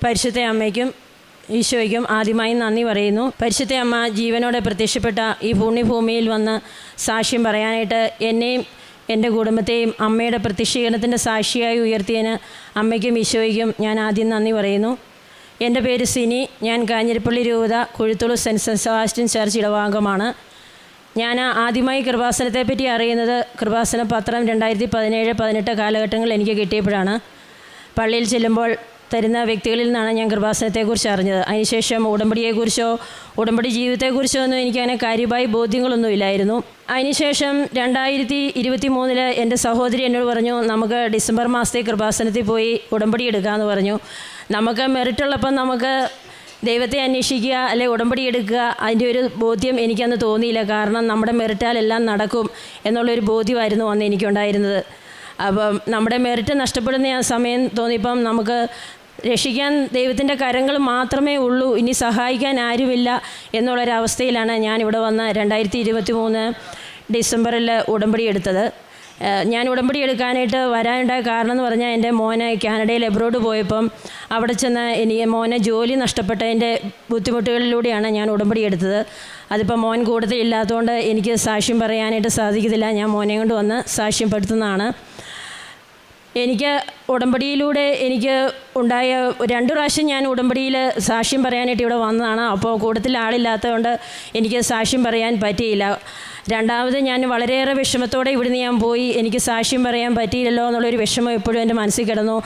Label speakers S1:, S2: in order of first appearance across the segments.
S1: പരിശുദ്ധ അമ്മയ്ക്കും ഈശോയ്ക്കും ആദ്യമായി നന്ദി പറയുന്നു. പരിശുദ്ധ അമ്മ ജീവനോടെ പ്രത്യക്ഷപ്പെട്ട ഈ പുണ്യഭൂമിയിൽ വന്ന് സാക്ഷ്യം പറയാനായിട്ട് എന്നെയും എൻ്റെ കുടുംബത്തെയും അമ്മയുടെ പ്രത്യക്ഷീകരണത്തിൻ്റെ സാക്ഷിയായി ഉയർത്തിയതിന് അമ്മയ്ക്കും ഈശോയ്ക്കും ഞാൻ ആദ്യം നന്ദി പറയുന്നു. എൻ്റെ പേര് സിനി. ഞാൻ കാഞ്ഞിരപ്പള്ളി രൂപത കുഴുത്തുളു സെൻറ്റ് സെബാസ്റ്റ്യൻ ചർച്ച് ഇടവാംഗമാണ്. ഞാൻ ആദ്യമായി കൃപാസനത്തെപ്പറ്റി അറിയുന്നത് കൃപാസന പത്രം 2017-18 കാലഘട്ടങ്ങളിൽ എനിക്ക് കിട്ടിയപ്പോഴാണ്. പള്ളിയിൽ ചെല്ലുമ്പോൾ തരുന്ന വ്യക്തികളിൽ നിന്നാണ് ഞാൻ കൃപാസനത്തെക്കുറിച്ച് അറിഞ്ഞത്. അതിനുശേഷം ഉടമ്പടിയെക്കുറിച്ചോ ഉടമ്പടി ജീവിതത്തെക്കുറിച്ചോ ഒന്നും എനിക്കങ്ങനെ കാര്യമായി ബോധ്യങ്ങളൊന്നുമില്ലായിരുന്നു. അതിനുശേഷം 2023 എൻ്റെ സഹോദരി എന്നോട് പറഞ്ഞു, നമുക്ക് ഡിസംബർ മാസത്തെ കൃപാസനത്തിൽ പോയി ഉടമ്പടി എടുക്കാമെന്ന് പറഞ്ഞു. നമുക്ക് മെറിറ്റുള്ളപ്പം നമുക്ക് ദൈവത്തെ അന്വേഷിക്കുക അല്ലെ ഉടമ്പടി എടുക്കുക, അതിൻ്റെ ഒരു ബോധ്യം എനിക്കന്ന് തോന്നിയില്ല. കാരണം നമ്മുടെ മെറിറ്റാലെല്ലാം നടക്കും എന്നുള്ളൊരു ബോധ്യമായിരുന്നു അന്ന് എനിക്കുണ്ടായിരുന്നത്. അപ്പം നമ്മുടെ മെറിറ്റ് നഷ്ടപ്പെടുന്ന ആ സമയം തോന്നിയപ്പം നമുക്ക് രക്ഷിക്കാൻ ദൈവത്തിൻ്റെ കരങ്ങൾ മാത്രമേ ഉള്ളൂ, ഇനി സഹായിക്കാൻ ആരുമില്ല എന്നുള്ളൊരവസ്ഥയിലാണ് ഞാനിവിടെ വന്ന് 2023 ഡിസംബറിൽ ഉടമ്പടി എടുത്തത്. ഞാൻ ഉടമ്പടി എടുക്കാനായിട്ട് വരാനുണ്ടായ കാരണം എന്ന് പറഞ്ഞാൽ എൻ്റെ മോനെ കാനഡയിൽ എബ്രോഡ് പോയപ്പം അവിടെ ചെന്ന് എനിക്ക് മോനെ ജോലി നഷ്ടപ്പെട്ടതിൻ്റെ ബുദ്ധിമുട്ടുകളിലൂടെയാണ് ഞാൻ ഉടമ്പടി എടുത്തത്. അതിപ്പോൾ മോൻ കൂടുതലില്ലാത്തതുകൊണ്ട് എനിക്ക് സാക്ഷ്യം പറയാനായിട്ട് സാധിക്കത്തില്ല. ഞാൻ മോനെ കൊണ്ട് വന്ന് സാക്ഷ്യപ്പെടുത്തുന്നതാണ്. എനിക്ക് ഉടമ്പടിയിലൂടെ എനിക്ക് ഉണ്ടായ 2 പ്രാവശ്യം ഞാൻ ഉടമ്പടിയിൽ സാക്ഷ്യം പറയാനായിട്ട് ഇവിടെ വന്നതാണ്. അപ്പോൾ കൂട്ടത്തിൽ ആളില്ലാത്തതുകൊണ്ട് എനിക്ക് സാക്ഷ്യം പറയാൻ പറ്റിയില്ല. രണ്ടാമത് ഞാൻ വളരെയേറെ വിഷമത്തോടെ ഇവിടുന്ന് ഞാൻ പോയി. എനിക്ക് സാക്ഷ്യം പറയാൻ പറ്റിയില്ലല്ലോ എന്നുള്ളൊരു വിഷമം എപ്പോഴും എൻ്റെ മനസ്സിൽ കിടന്നു.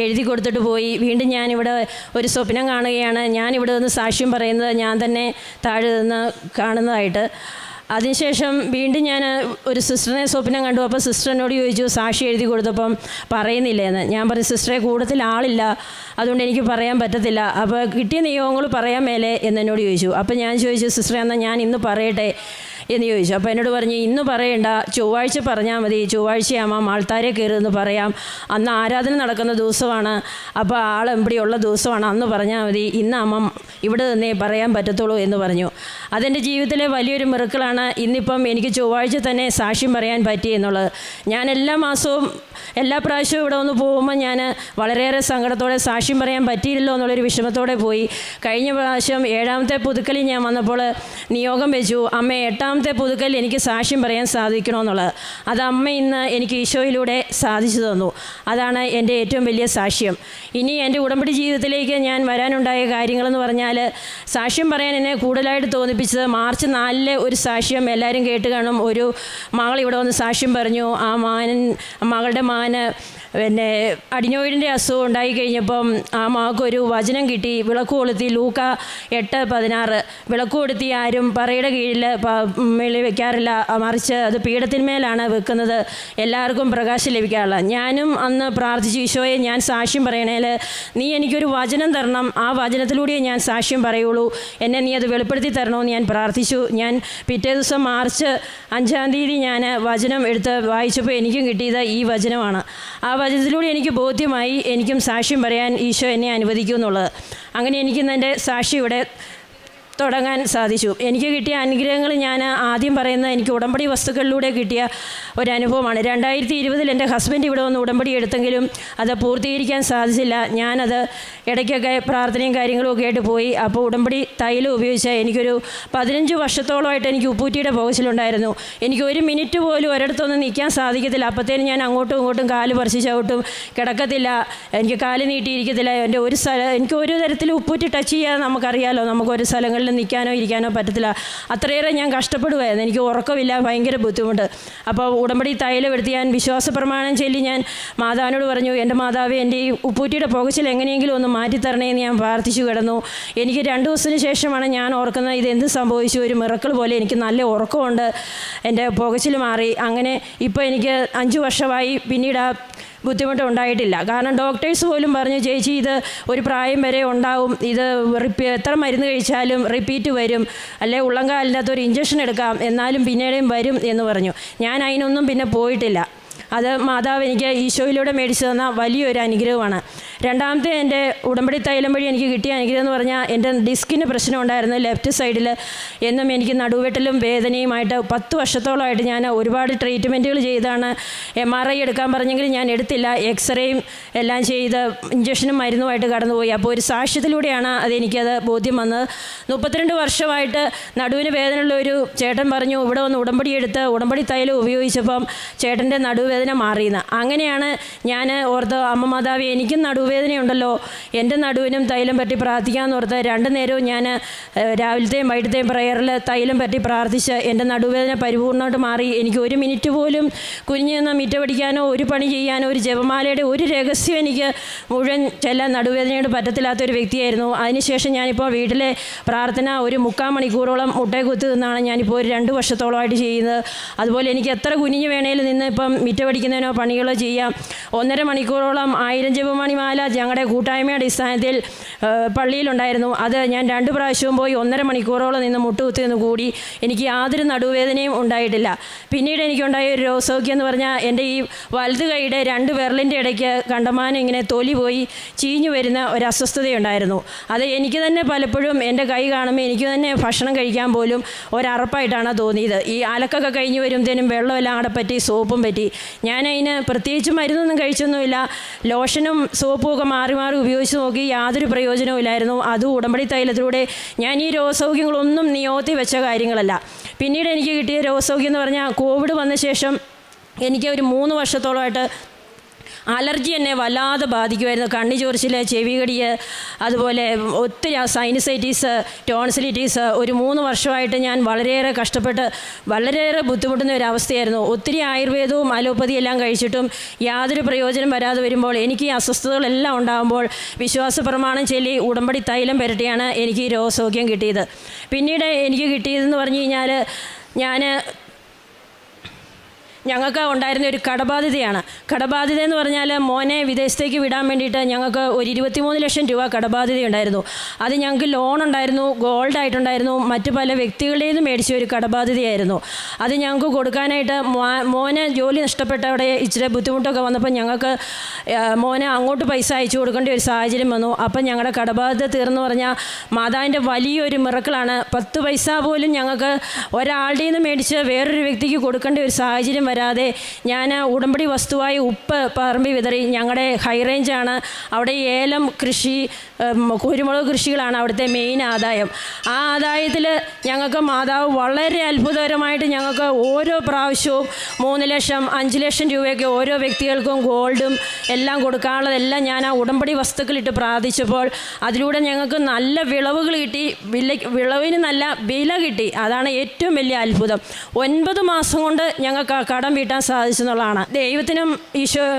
S1: എഴുതി കൊടുത്തിട്ട് പോയി. വീണ്ടും ഞാനിവിടെ ഒരു സ്വപ്നം കാണുകയാണ്. ഞാനിവിടെ നിന്ന് സാക്ഷ്യം പറയുന്നത് ഞാൻ തന്നെ താഴെ നിന്ന് കാണുന്നതായിട്ട്. അതിനുശേഷം വീണ്ടും ഞാൻ ഒരു സിസ്റ്ററിനെ സ്വപ്നം കണ്ടു. അപ്പോൾ സിസ്റ്റർ എന്നോട് ചോദിച്ചു, സാക്ഷി എഴുതി കൊടുത്തപ്പം പറയുന്നില്ലേന്ന്. ഞാൻ പറഞ്ഞു, സിസ്റ്ററെ കൂട്ടത്തിൽ ആളില്ല, അതുകൊണ്ട് എനിക്ക് പറയാൻ പറ്റത്തില്ല. അപ്പോൾ കിട്ടിയ നിയോഗങ്ങൾ പറയാൻ മേലെ എന്നോട് ചോദിച്ചു. അപ്പോൾ ഞാൻ ചോദിച്ചു, സിസ്റ്ററെ എന്നാൽ ഞാൻ ഇന്ന് പറയട്ടെ എന്ന് ചോദിച്ചു. അപ്പോൾ എന്നോട് പറഞ്ഞു, ഇന്ന് പറയണ്ട, ചൊവ്വാഴ്ച പറഞ്ഞാൽ മതി. ചൊവ്വാഴ്ചയാകുമ്പോൾ ആൾത്താരെ കയറുമെന്ന് പറയാം. അന്ന് ആരാധന നടക്കുന്ന ദിവസമാണ്, അപ്പോൾ ആളെമ്പടിയുള്ള ദിവസമാണ്, അന്ന് പറഞ്ഞാൽ മതി. ഇന്ന് അമ്മ ഇവിടെ നിന്നേ പറയാൻ പറ്റത്തുള്ളൂ എന്ന് പറഞ്ഞു. അതെൻ്റെ ജീവിതത്തിലെ വലിയൊരു മിറക്കിളാണ്. ഇന്നിപ്പം എനിക്ക് ചൊവ്വാഴ്ച തന്നെ സാക്ഷ്യം പറയാൻ പറ്റി എന്നുള്ളത്. ഞാൻ എല്ലാ പ്രാവശ്യവും ഇവിടെ ഒന്ന് പോകുമ്പോൾ ഞാൻ വളരെയേറെ സങ്കടത്തോടെ സാക്ഷ്യം പറയാൻ പറ്റിയില്ലല്ലോ എന്നുള്ളൊരു വിഷമത്തോടെ പോയി. കഴിഞ്ഞ പ്രാവശ്യം 7ാമത്തെ പുതുക്കലിൽ ഞാൻ വന്നപ്പോൾ നിയോഗം വെച്ചു, അമ്മ 8ാമത്തെ പുതുക്കലിൽ എനിക്ക് സാക്ഷ്യം പറയാൻ സാധിക്കണമെന്നുള്ളത്. അത് അമ്മ ഇന്ന് എനിക്ക് ഈശോയിലൂടെ സാധിച്ചു തന്നു. അതാണ് എൻ്റെ ഏറ്റവും വലിയ സാക്ഷ്യം. ഇനി എൻ്റെ ഉടമ്പടി ജീവിതത്തിലേക്ക് ഞാൻ വരാനുണ്ടായ കാര്യങ്ങളെന്ന് പറഞ്ഞാൽ, സാക്ഷ്യം പറയാൻ എന്നെ കൂടുതലായിട്ട് തോന്നിപ്പിച്ചത് മാർച്ച് 4 ഒരു സാക്ഷ്യം എല്ലാവരും കേട്ട് കാണും. ഒരു മകൾ ഇവിടെ വന്ന് സാക്ഷ്യം പറഞ്ഞു. ആ മകളുടെ മാന് പിന്നെ അഡിനോയിഡിൻ്റെ അസുഖം ഉണ്ടായി കഴിഞ്ഞപ്പം ആ മകൾക്കൊരു വചനം കിട്ടി. വിളക്ക് കൊളുത്തി, ലൂക്ക 8:16. വിളക്ക് കൊളുത്തി ആരും പറയുടെ കീഴിൽ മേളിൽ വെക്കാറില്ല, മറിച്ച് അത് പീഠത്തിന്മേലാണ് വെക്കുന്നത്, എല്ലാവർക്കും പ്രകാശം ലഭിക്കാറില്ല. ഞാനും അന്ന് പ്രാർത്ഥിച്ചു, ഈശോയെ ഞാൻ സാക്ഷ്യം പറയണേൽ നീ എനിക്കൊരു വചനം തരണം, ആ വചനത്തിലൂടെ ഞാൻ സാക്ഷ്യം പറയുള്ളൂ, എന്നെ നീ അത് വെളിപ്പെടുത്തി തരണമെന്ന് ഞാൻ പ്രാർത്ഥിച്ചു. ഞാൻ പിറ്റേ ദിവസം മാർച്ച് 5-ാം തീയതി ഞാൻ വചനം എടുത്ത് വായിച്ചപ്പോൾ എനിക്കും കിട്ടിയത് ഈ വചനമാണ്. ആ വചനത്തിലൂടെ എനിക്ക് ബോധ്യമായി എനിക്കും സാക്ഷ്യം പറയാൻ ഈശോ എന്നെ അനുവദിക്കുമെന്നുള്ളത്. അങ്ങനെ എനിക്കിന്ന് എൻ്റെ സാക്ഷി ഇവിടെ തുടങ്ങാൻ സാധിച്ചു. എനിക്ക് കിട്ടിയ അനുഗ്രഹങ്ങൾ ഞാൻ ആദ്യം പറയുന്നത് എനിക്ക് ഉടമ്പടി വസ്തുക്കളിലൂടെ കിട്ടിയ ഒരനുഭവമാണ്. 2020 എൻ്റെ ഹസ്ബൻഡ് ഇവിടെ വന്ന് ഉടമ്പടി എടുത്തെങ്കിലും അത് പൂർത്തീകരിക്കാൻ സാധിച്ചില്ല. ഞാനത് ഇടയ്ക്കൊക്കെ പ്രാർത്ഥനയും കാര്യങ്ങളും ഒക്കെ ആയിട്ട് പോയി. അപ്പോൾ ഉടമ്പടി തൈലം ഉപയോഗിച്ച് എനിക്കൊരു 15 വർഷത്തോളമായിട്ട് എനിക്ക് ഉപ്പൂറ്റിയുടെ പുകച്ചിലുണ്ടായിരുന്നു. എനിക്ക് 1 മിനിറ്റ് പോലും ഒരിടത്തൊന്നും നിൽക്കാൻ സാധിക്കത്തില്ല. അപ്പോഴത്തേനും ഞാൻ അങ്ങോട്ടും ഇങ്ങോട്ടും കാല് പറിച്ച് ചവിട്ടും, കിടക്കത്തില്ല, എനിക്ക് കാല് നീട്ടിയിരിക്കത്തില്ല. എൻ്റെ എനിക്ക് ഒരു തരത്തിലും ഉപ്പൂറ്റി ടച്ച് ചെയ്യാതെ നമുക്കറിയാമല്ലോ, നമുക്കൊരു സ്ഥലങ്ങളിൽ നിൽക്കാനോ ഇരിക്കാനോ പറ്റത്തില്ല. അത്രയേറെ ഞാൻ കഷ്ടപ്പെടുമായിരുന്നു. എനിക്ക് ഉറക്കമില്ല, ഭയങ്കര ബുദ്ധിമുട്ട്. അപ്പോൾ ഉടമ്പടി തൈലം എടുത്ത് ഞാൻ വിശ്വാസ പ്രമാണം ചൊല്ലി ഞാൻ മാതാവിനോട് പറഞ്ഞു, എൻ്റെ മാതാവേ, എൻ്റെ ഈ ഉപ്പൂറ്റിയുടെ പുകച്ചിൽ എങ്ങനെയെങ്കിലും ഒന്ന് മാറ്റിത്തരണേന്ന് ഞാൻ പ്രാർത്ഥിച്ചു കിടന്നു. എനിക്ക് 2 ദിവസത്തിന് ശേഷമാണ് ഞാൻ ഓർക്കുന്നത് ഇതെന്ത് സംഭവിച്ചു. ഒരു മിറക്കിൾ പോലെ എനിക്ക് നല്ല ഉറക്കമുണ്ട്, എൻ്റെ പുകച്ചിൽ മാറി. അങ്ങനെ ഇപ്പോൾ എനിക്ക് 5 വർഷമായി. പിന്നീട് ആ ബുദ്ധിമുട്ട് ഉണ്ടായിട്ടില്ല. കാരണം ഡോക്ടേഴ്സ് പോലും പറഞ്ഞു, ചേച്ചി ഇത് ഒരു പ്രായം വരെ ഉണ്ടാവും, ഇത് എത്ര മരുന്ന് കഴിച്ചാലും റിപ്പീറ്റ് വരും, അല്ലെ ഉള്ളംകാലിനകത്ത് ഒരു ഇഞ്ചക്ഷൻ എടുക്കാം, എന്നാലും പിന്നീടും വരും എന്ന് പറഞ്ഞു. ഞാൻ അതിനൊന്നും പിന്നെ പോയിട്ടില്ല. അത് മാതാവ് എനിക്ക് ഈശോയിലൂടെ മേടിച്ചു തന്ന വലിയൊരു അനുഗ്രഹമാണ്. രണ്ടാമത്തെ എൻ്റെ ഉടമ്പടി തൈലം വഴി എനിക്ക് കിട്ടിയ അനുഗ്രഹം എന്ന് പറഞ്ഞാൽ എൻ്റെ ഡിസ്കിന് പ്രശ്നം ഉണ്ടായിരുന്നു ലെഫ്റ്റ് സൈഡിൽ. എന്നും എനിക്ക് നടുവെട്ടലും വേദനയുമായിട്ട് 10 വർഷത്തോളമായിട്ട് ഞാൻ ഒരുപാട് ട്രീറ്റ്മെൻറ്റുകൾ ചെയ്താണ്. MRI എടുക്കാൻ പറഞ്ഞെങ്കിൽ ഞാൻ എടുത്തില്ല. എക്സ്റേയും എല്ലാം ചെയ്ത് ഇഞ്ചക്ഷനും മരുന്നുമായിട്ട് കടന്നുപോയി. അപ്പോൾ ഒരു സാക്ഷ്യത്തിലൂടെയാണ് അതെനിക്കത് ബോധ്യം വന്നത്. 32 വർഷമായിട്ട് നടുവിന് വേദനയുള്ള ഒരു ചേട്ടൻ പറഞ്ഞു, ഇവിടെ വന്ന് ഉടമ്പടി എടുത്ത് ഉടമ്പടി തൈലം ഉപയോഗിച്ചപ്പം ചേട്ടൻ്റെ നടുവേദന മാറിയെന്ന്. അങ്ങനെയാണ് ഞാൻ ഓർത്ത്, അമ്മ മാതാവി എനിക്കും നടുവേദനയുണ്ടല്ലോ, എൻ്റെ നടുവിനും തൈലം പറ്റി പ്രാർത്ഥിക്കാമെന്ന് ഓർത്ത് 2 നേരവും ഞാൻ രാവിലത്തെയും വൈകിട്ടത്തെയും പ്രയറിൽ തൈലം പറ്റി പ്രാർത്ഥിച്ച് എൻ്റെ നടുവേദന പരിപൂർണ്ണമായിട്ട് മാറി. എനിക്ക് 1 മിനിറ്റ് പോലും കുനിഞ്ഞു നിന്ന് മിറ്റ പഠിക്കാനോ ഒരു പണി ചെയ്യാനോ ഒരു ജപമാലയുടെ ഒരു രഹസ്യം എനിക്ക് മുഴുവൻ ചെല്ലാൻ നടുവേദനയോട് പറ്റത്തില്ലാത്തൊരു വ്യക്തിയായിരുന്നു. അതിനുശേഷം ഞാനിപ്പോൾ വീട്ടിലെ പ്രാർത്ഥന ഒരു 3/4 മണിക്കൂറോളം മുട്ടയെ കുത്തി നിന്നാണ് ഞാനിപ്പോൾ ഒരു 2 വർഷത്തോളമായിട്ട് ചെയ്യുന്നത്. അതുപോലെ എനിക്ക് എത്ര കുനിഞ്ഞ് വേണേലും നിന്ന് ഇപ്പം മിറ്റ പഠിക്കുന്നതിനോ പണികളോ ചെയ്യാം. 1.5 മണിക്കൂറോളം 1000 ജപമണിമാല ഞങ്ങളുടെ കൂട്ടായ്മയുടെ അടിസ്ഥാനത്തിൽ പള്ളിയിലുണ്ടായിരുന്നു. അത് ഞാൻ 2 പ്രാവശ്യവും പോയി 1.5 മണിക്കൂറോളം നിന്ന് മുട്ടുകുത്തി നിന്ന് കൂടി. എനിക്ക് യാതൊരു നടുവേദനയും ഉണ്ടായിട്ടില്ല. പിന്നീട് എനിക്കുണ്ടായ ഒരു രോഗസൗഖ്യം എന്ന് പറഞ്ഞാൽ എൻ്റെ ഈ വലത് കൈയുടെ 2 വിരലിൻ്റെ ഇടയ്ക്ക് കണ്ടമാനം ഇങ്ങനെ തൊലി പോയി ചീഞ്ഞു വരുന്ന ഒരു അസ്വസ്ഥതയുണ്ടായിരുന്നു. അത് എനിക്ക് തന്നെ പലപ്പോഴും എൻ്റെ കൈ കാണുമ്പോൾ എനിക്ക് തന്നെ ഭക്ഷണം കഴിക്കാൻ പോലും ഒരറപ്പായിട്ടാണ് തോന്നിയത്. ഈ അലക്കൊക്കെ കഴിഞ്ഞ് വരുമ്പോഴത്തേനും വെള്ളമെല്ലാം അവിടെ പറ്റി, സോപ്പും പറ്റി. ഞാനതിന് പ്രത്യേകിച്ച് മരുന്നൊന്നും കഴിച്ചൊന്നുമില്ല. ലോഷനും സോപ്പും ഒക്കെ മാറി മാറി ഉപയോഗിച്ച് നോക്കി, യാതൊരു പ്രയോജനവും ഇല്ലായിരുന്നു. അതും ഉടമ്പടി തൈലത്തിലൂടെ ഞാൻ ഈ രോഗസൗഖ്യങ്ങളൊന്നും നിയോഗത്തി വെച്ച കാര്യങ്ങളല്ല. പിന്നീട് എനിക്ക് കിട്ടിയ രോഗസൗഖ്യം എന്ന് പറഞ്ഞാൽ കോവിഡ് വന്ന ശേഷം എനിക്ക് ഒരു 3 വർഷത്തോളമായിട്ട് അലർജി എന്നെ വല്ലാതെ ബാധിക്കുമായിരുന്നു. കണ്ണി ചൊറിച്ചിൽ, ചെവികടിയ്, അതുപോലെ ഒത്തിരി സൈനസൈറ്റീസ്, ടോൺസിലിറ്റീസ്. ഒരു 3 വർഷമായിട്ട് ഞാൻ വളരെയേറെ കഷ്ടപ്പെട്ട് വളരെയേറെ ബുദ്ധിമുട്ടുന്ന ഒരു അവസ്ഥയായിരുന്നു. ഒത്തിരി ആയുർവേദവും അലോപ്പതിയും എല്ലാം കഴിച്ചിട്ടും യാതൊരു പ്രയോജനം വരാതെ വരുമ്പോൾ എനിക്ക് ഈ അസ്വസ്ഥതകളെല്ലാം ഉണ്ടാകുമ്പോൾ വിശ്വാസ പ്രമാണം ചൊല്ലി ഉടമ്പടി തൈലം പുരട്ടിയാണ് എനിക്ക് ഈ രോഗസൗഖ്യം കിട്ടിയത്. പിന്നീട് എനിക്ക് കിട്ടിയതെന്ന് പറഞ്ഞു കഴിഞ്ഞാൽ ഞങ്ങൾക്ക് ഉണ്ടായിരുന്ന ഒരു കടബാധ്യതയാണ്. കടബാധ്യത എന്ന് പറഞ്ഞാൽ മോനെ വിദേശത്തേക്ക് വിടാൻ വേണ്ടിയിട്ട് ഞങ്ങൾക്ക് ഒരു 23 ലക്ഷം രൂപ കടബാധ്യതയുണ്ടായിരുന്നു. അത് ഞങ്ങൾക്ക് ലോൺ ഉണ്ടായിരുന്നു, ഗോൾഡായിട്ടുണ്ടായിരുന്നു, മറ്റു പല വ്യക്തികളുടെ നിന്ന് മേടിച്ച ഒരു കടബാധ്യതയായിരുന്നു. അത് ഞങ്ങൾക്ക് കൊടുക്കാനായിട്ട് മോനെ ജോലി നഷ്ടപ്പെട്ടവിടെ ഇച്ചിരി ബുദ്ധിമുട്ടൊക്കെ വന്നപ്പോൾ ഞങ്ങൾക്ക് മോനെ അങ്ങോട്ട് പൈസ അയച്ചു കൊടുക്കേണ്ട ഒരു സാഹചര്യം വന്നു. അപ്പം ഞങ്ങളുടെ കടബാധ്യത തീർന്നു പറഞ്ഞാൽ മാതാവിൻ്റെ വലിയൊരു മിറക്കിളാണ്. 10 പൈസ പോലും ഞങ്ങൾക്ക് ഒരാളുടെ നിന്ന് മേടിച്ച് വേറൊരു വ്യക്തിക്ക് കൊടുക്കേണ്ട ഒരു സാഹചര്യം വരാതെ ഞാൻ ഉടമ്പടി വസ്തുവായി ഉപ്പ് പറമ്പി വിതറി. ഞങ്ങളുടെ ഹൈ റേഞ്ചാണ്, അവിടെ ഏലം കൃഷി, കുരുമുളക് കൃഷികളാണ് അവിടുത്തെ മെയിൻ ആദായം. ആ ആദായത്തിൽ ഞങ്ങൾക്ക് മാതാവ് വളരെ അത്ഭുതകരമായിട്ട് ഞങ്ങൾക്ക് ഓരോ പ്രാവശ്യവും 3 ലക്ഷം 5 ലക്ഷം രൂപയൊക്കെ ഓരോ വ്യക്തികൾക്കും ഗോൾഡും എല്ലാം കൊടുക്കാനുള്ളതെല്ലാം ഞാൻ ആ ഉടമ്പടി വസ്തുക്കളിട്ട് പ്രാർത്ഥിച്ചപ്പോൾ അതിലൂടെ ഞങ്ങൾക്ക് നല്ല വിളവുകൾ കിട്ടി. വിളവിന് നല്ല വില കിട്ടി. അതാണ് ഏറ്റവും വലിയ അത്ഭുതം. 9 മാസം കൊണ്ട് ഞങ്ങൾക്ക് ആ കടം വീട്ടാൻ സാധിച്ചെന്നുള്ളതാണ്. ദൈവത്തിനും